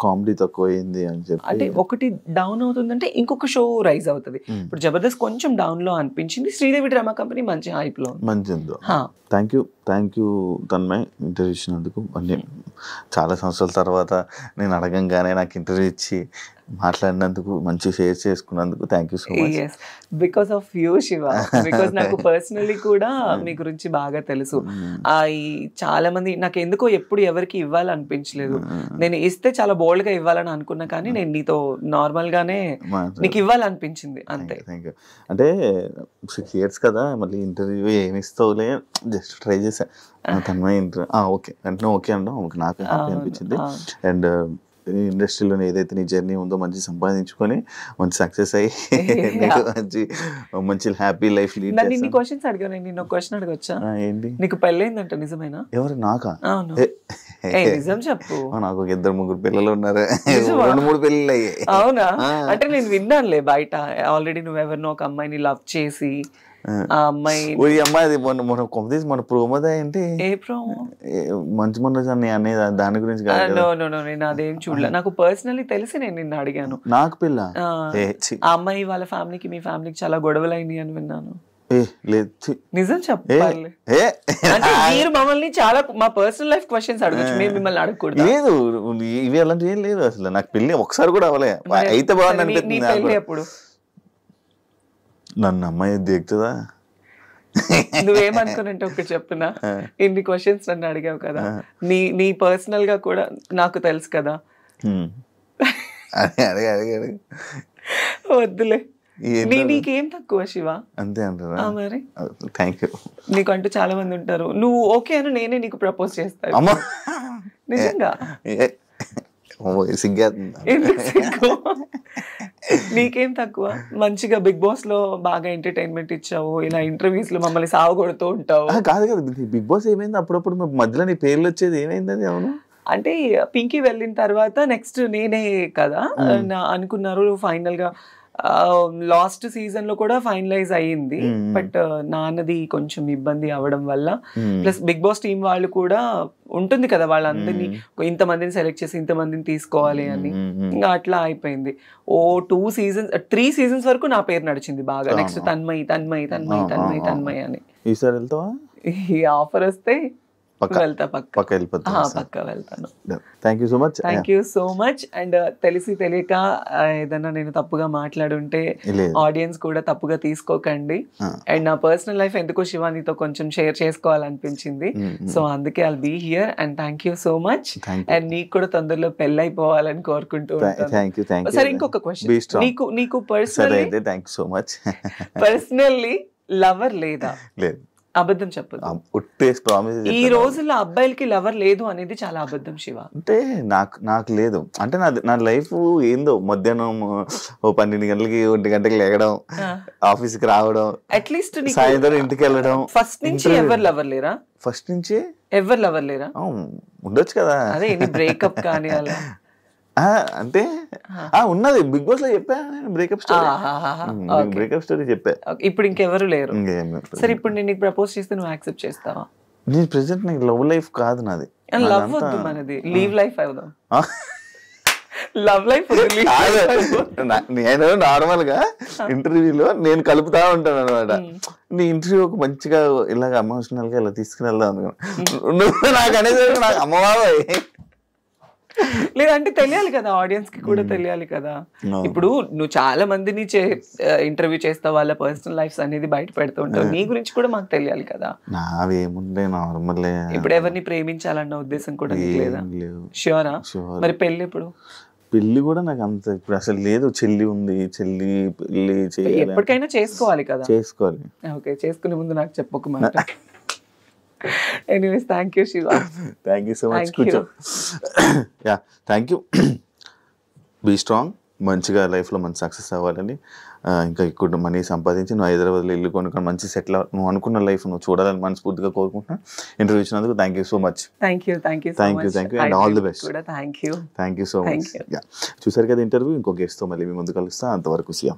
కామెడీ తక్కువ అయింది అని చెప్పి. అంటే ఒకటి డౌన్ అవుతుందంటే ఇంకొక షో రైజ్ అవుతుంది. ఇప్పుడు జబర్దస్త్ కొంచెం డౌన్ లో అనిపించింది, శ్రీదేవి డ్రామా కంపెనీ మంచి హైప్ లో మంచిది. థ్యాంక్ యూ తన్మయ్ ఇంటర్వ్యూ ఇచ్చినందుకు. అన్ని చాలా సంవత్సరాల తర్వాత నేను అడగంగానే నాకు ఇంటర్వ్యూ ఇచ్చి మాట్లాడినందుకు, మంచి షేర్ చేసుకున్నందుకు thank you so much. Because of you Shiva, because నాకు పర్సనలీ కూడా మీ గురించి బాగా తెలుసు. ఈ చాలా మంది నాకు ఎందుకో ఎప్పుడు ఎవరికి ఇవ్వాలనిపించలేదు. నేను ఇస్తే చాలా బోల్డ్ గా ఇవ్వాలని అనుకున్నా, కానీ నేను నీతో నార్మల్ గానే నీకు ఇవ్వాలనిపించింది అంతే. Thank you. అంటే 6 years కదా, మళ్ళీ ఇంటర్వ్యూ ఏమి ఇస్తావులే, జస్ట్ ట్రై చేసా. తన్మయ్ ఇంటర్వ్యూ ఓకే అంటే ఓకే అంటాం, నాకు హ్యాపీ అనిపించింది. అండ్ ఇండస్ట్రీలో ఏదైతే నీ జర్నీ ఉందో మంచి సంపాదించుకొని మంచి సక్సెస్ అయ్యి మంచి హ్యాపీ లైఫ్ లీడ్. ఇన్ని క్వశ్చన్స్ అడిగా, నేను ఒక క్వశ్చన్ అడగొచ్చా? ఏంటి? నీకు పెళ్ళైందంట, నిజమేనా? ఎవరు? నాకా? నిజం చెప్పు. నాకు 2-3 పిల్లలు ఉన్నారు, 2-3 పెళ్ళిళ్ళు అయ్యాయి. అవునా? అంటే నేను విన్నానులే బయట, ఆల్రెడీ నువ్వెవరినో ఒక అమ్మాయిని లవ్ చేసి ఆ అమ్మాయి మన ప్రోమోదా ఏంటి? ఏ ప్రోమో? మంచి మొన్న అనే దాని గురించి నేను అదేం చూడలే. నాకు పర్సనలీ తెలిసి నేను నిన్ను అడిగాను. నాకు పిల్ల ఆ అమ్మాయి వాళ్ళ ఫ్యామిలీకి మీ ఫ్యామిలీకి చాలా గొడవలు అయినాయి అని విన్నాను. నిజం చెప్పాలి అంటే మీరు మమ్మల్ని చాలా మా పర్సనల్ లైఫ్ క్వశ్చన్స్ అడగచ్చు, మేము మిమ్మల్ని అడగకూడదు. లేదు, ఇవి అలాంటివి ఏం లేదు అసలు. నాకు పెళ్లి ఒకసారి కూడా అవ్వలే, అయితే బాగుంది. అప్పుడు నన్ను అమ్మాయి దిగుతుందా? నువ్వేమనుకునంటే ఒకటి చెప్పునా, ఇన్ని క్వశ్చన్స్ నన్ను అడిగావు కదా, నీ పర్సనల్ గా కూడా నాకు తెలుసు కదా. వద్దులే, నీకేం తక్కువ శివ? అంతే అంటారా? మరి థ్యాంక్ యూ. నీకు అంటూ చాలా మంది ఉంటారు, నువ్వు ఓకే అని నేనే నీకు ప్రపోజ్ చేస్తాను. నిజంగా నీకేం తక్కువ? మంచిగా బిగ్ బాస్ లో బాగా ఎంటర్టైన్మెంట్ ఇచ్చావు, ఇలా ఇంటర్వ్యూస్ లో మమ్మల్ని సాగుకొడుతూ ఉంటావు. కాదు కదా, బిగ్ బాస్ ఏమైంది అప్పుడప్పుడు మధ్యలో నీ పేర్లు వచ్చేది ఏమైంది అది? అవును, అంటే పింకీ వెళ్ళిన తర్వాత నెక్స్ట్ నేనే కదా అనుకున్నారు. ఫైనల్ గా లాస్ట్ సీజన్ లో కూడా ఫైనలైజ్ అయ్యింది, బట్ నాన్నది కొంచెం ఇబ్బంది అవడం వల్ల, ప్లస్ బిగ్ బాస్ టీం వాళ్ళు కూడా ఉంటుంది కదా, వాళ్ళందరినీ ఇంతమందిని సెలెక్ట్ చేసి ఇంతమందిని తీసుకోవాలి అని, ఇంకా అట్లా అయిపోయింది. 3 seasons వరకు నా పేరు నడిచింది బాగా. నెక్స్ట్ తన్మయ్ తన్మయ్ తన్మయ్ తన్మయ్ తన్మయ్ అని. ఈసారి వెళ్తావా? ఈ ఆఫర్ వస్తే వెళ్తా, పక్క వెళ్తాను. Thank you so much. Thank you so much. And తెలిసి తెలియక ఏదన్నా నేను తప్పుగా మాట్లాడుంటే ఆడియన్స్ కూడా తప్పుగా తీసుకోకండి. అండ్ నా పర్సనల్ లైఫ్ ఎందుకో శివానితో కొంచెం షేర్ చేసుకోవాలనిపించింది, సో అందుకే I'll be here. And thank you so much. And నీకు కూడా తొందరలో పెళ్ళి అయిపోవాలని కోరుకుంటూ ఉంటాను. సరే, ఇంకొక క్వశ్చన్, నీకు పర్సనల్లీ లవర్ లేదా? లేదు. అబద్ధం చెప్పదు. ఈ రోజుల్లో అబ్బాయిలకి లవర్ లేదు అనేది చాలా అబద్ధం శివ. అంటే నాకు లేదు. అంటే నా లైఫ్ ఏందో, మధ్యాహ్నం 12 గంటలకి 1 గంటకి లేగడం, ఆఫీస్కి రావడం, అట్లీస్ట్ సాయంత్రం ఇంటికి వెళ్ళడం. ఫస్ట్ నుంచి ఎవరు లవర్ లేరా? ఫస్ట్ నుంచి ఎవరు లవర్ లేరా? ఉండొచ్చు కదా. అదే బ్రేకప్ కానీ అలా అంటే ఉన్నది. బిగ్ బాస్ లో చెప్పా బ్రేకప్ స్టోరీ చెప్పా. ఇప్పుడు ఇంకెవరు లేరు. సరే, ఇప్పుడు నేను నీకు ప్రపోజ్ చేస్తే నువ్వు యాక్సెప్ట్ చేస్తావా? నేను ప్రెసెంట్ నాకు లవ్ లైఫ్ కాదు నాది. లవ్ వద్దు, మనది లీవ్ లైఫ్ అవుదాం. లవ్ లైఫ్ నేను నార్మల్ గా ఇంటర్వ్యూలో నేను కలుపుతా ఉంటాను అనమాట. నీ ఇంటర్వ్యూ ఒక మంచిగా ఇలాగ ఎమోషనల్ గా ఇలా తీసుకుని వెళ్దాం అనుకున్నా. నాకు అనేది నాకు అమ్మబాబాయ్ లేదంటే తెలియాలి కదా, ఆడియన్స్ కి కూడా తెలియాలి కదా. ఇప్పుడు నువ్వు చాలా మందిని ఇంటర్వ్యూ చేస్తావు, వాళ్ళ పర్సనల్ లైఫ్స్ అనేది బయట పెడుతూ ఉంటావు, నీ గురించి కూడా మాకు తెలియాలి కదా. నావేముండే నార్మల్. ఇప్పుడు ఎవరిని ప్రేమించాలన్న ఉద్దేశం కూడా లేదా? ష్యూరా? మరి పెళ్లి ఎప్పుడు? పెళ్లి కూడా నాకు అంత ఇప్పుడు అసలు లేదు. చెల్లి ఉంది, చెల్లి పెళ్లి చేయాలి, ఎప్పటికైనా చేసుకోవాలి కదా. చేసుకోవాలి. ఓకే, చేసుకునే ముందు నాకు చెప్పకు మాట. Anyways, thank you, Shiva. Thank you so much. Yeah, thank you. Be strong. మంచిగా లైఫ్లో మంచి సక్సెస్ అవ్వాలని, ఇంకా ఇక్కడ మనీ సంపాదించి నువ్వు హైదరాబాద్లో ఇల్లు కొనుక్కొని మంచి సెటిల్ నువ్వు అనుకున్న లైఫ్ నువ్వు చూడాలని మనస్ఫూర్తిగా కోరుకుంటున్నా. ఇంటర్వ్యూ ఇచ్చినందుకు thank you so much. Thank you and all the best. Thank you so much. చూసారు కదా ఇంటర్వ్యూ. ఇంకో గెస్ట్తో మళ్ళీ మీ ముందు కలుస్తా. అంతవరకు సియా.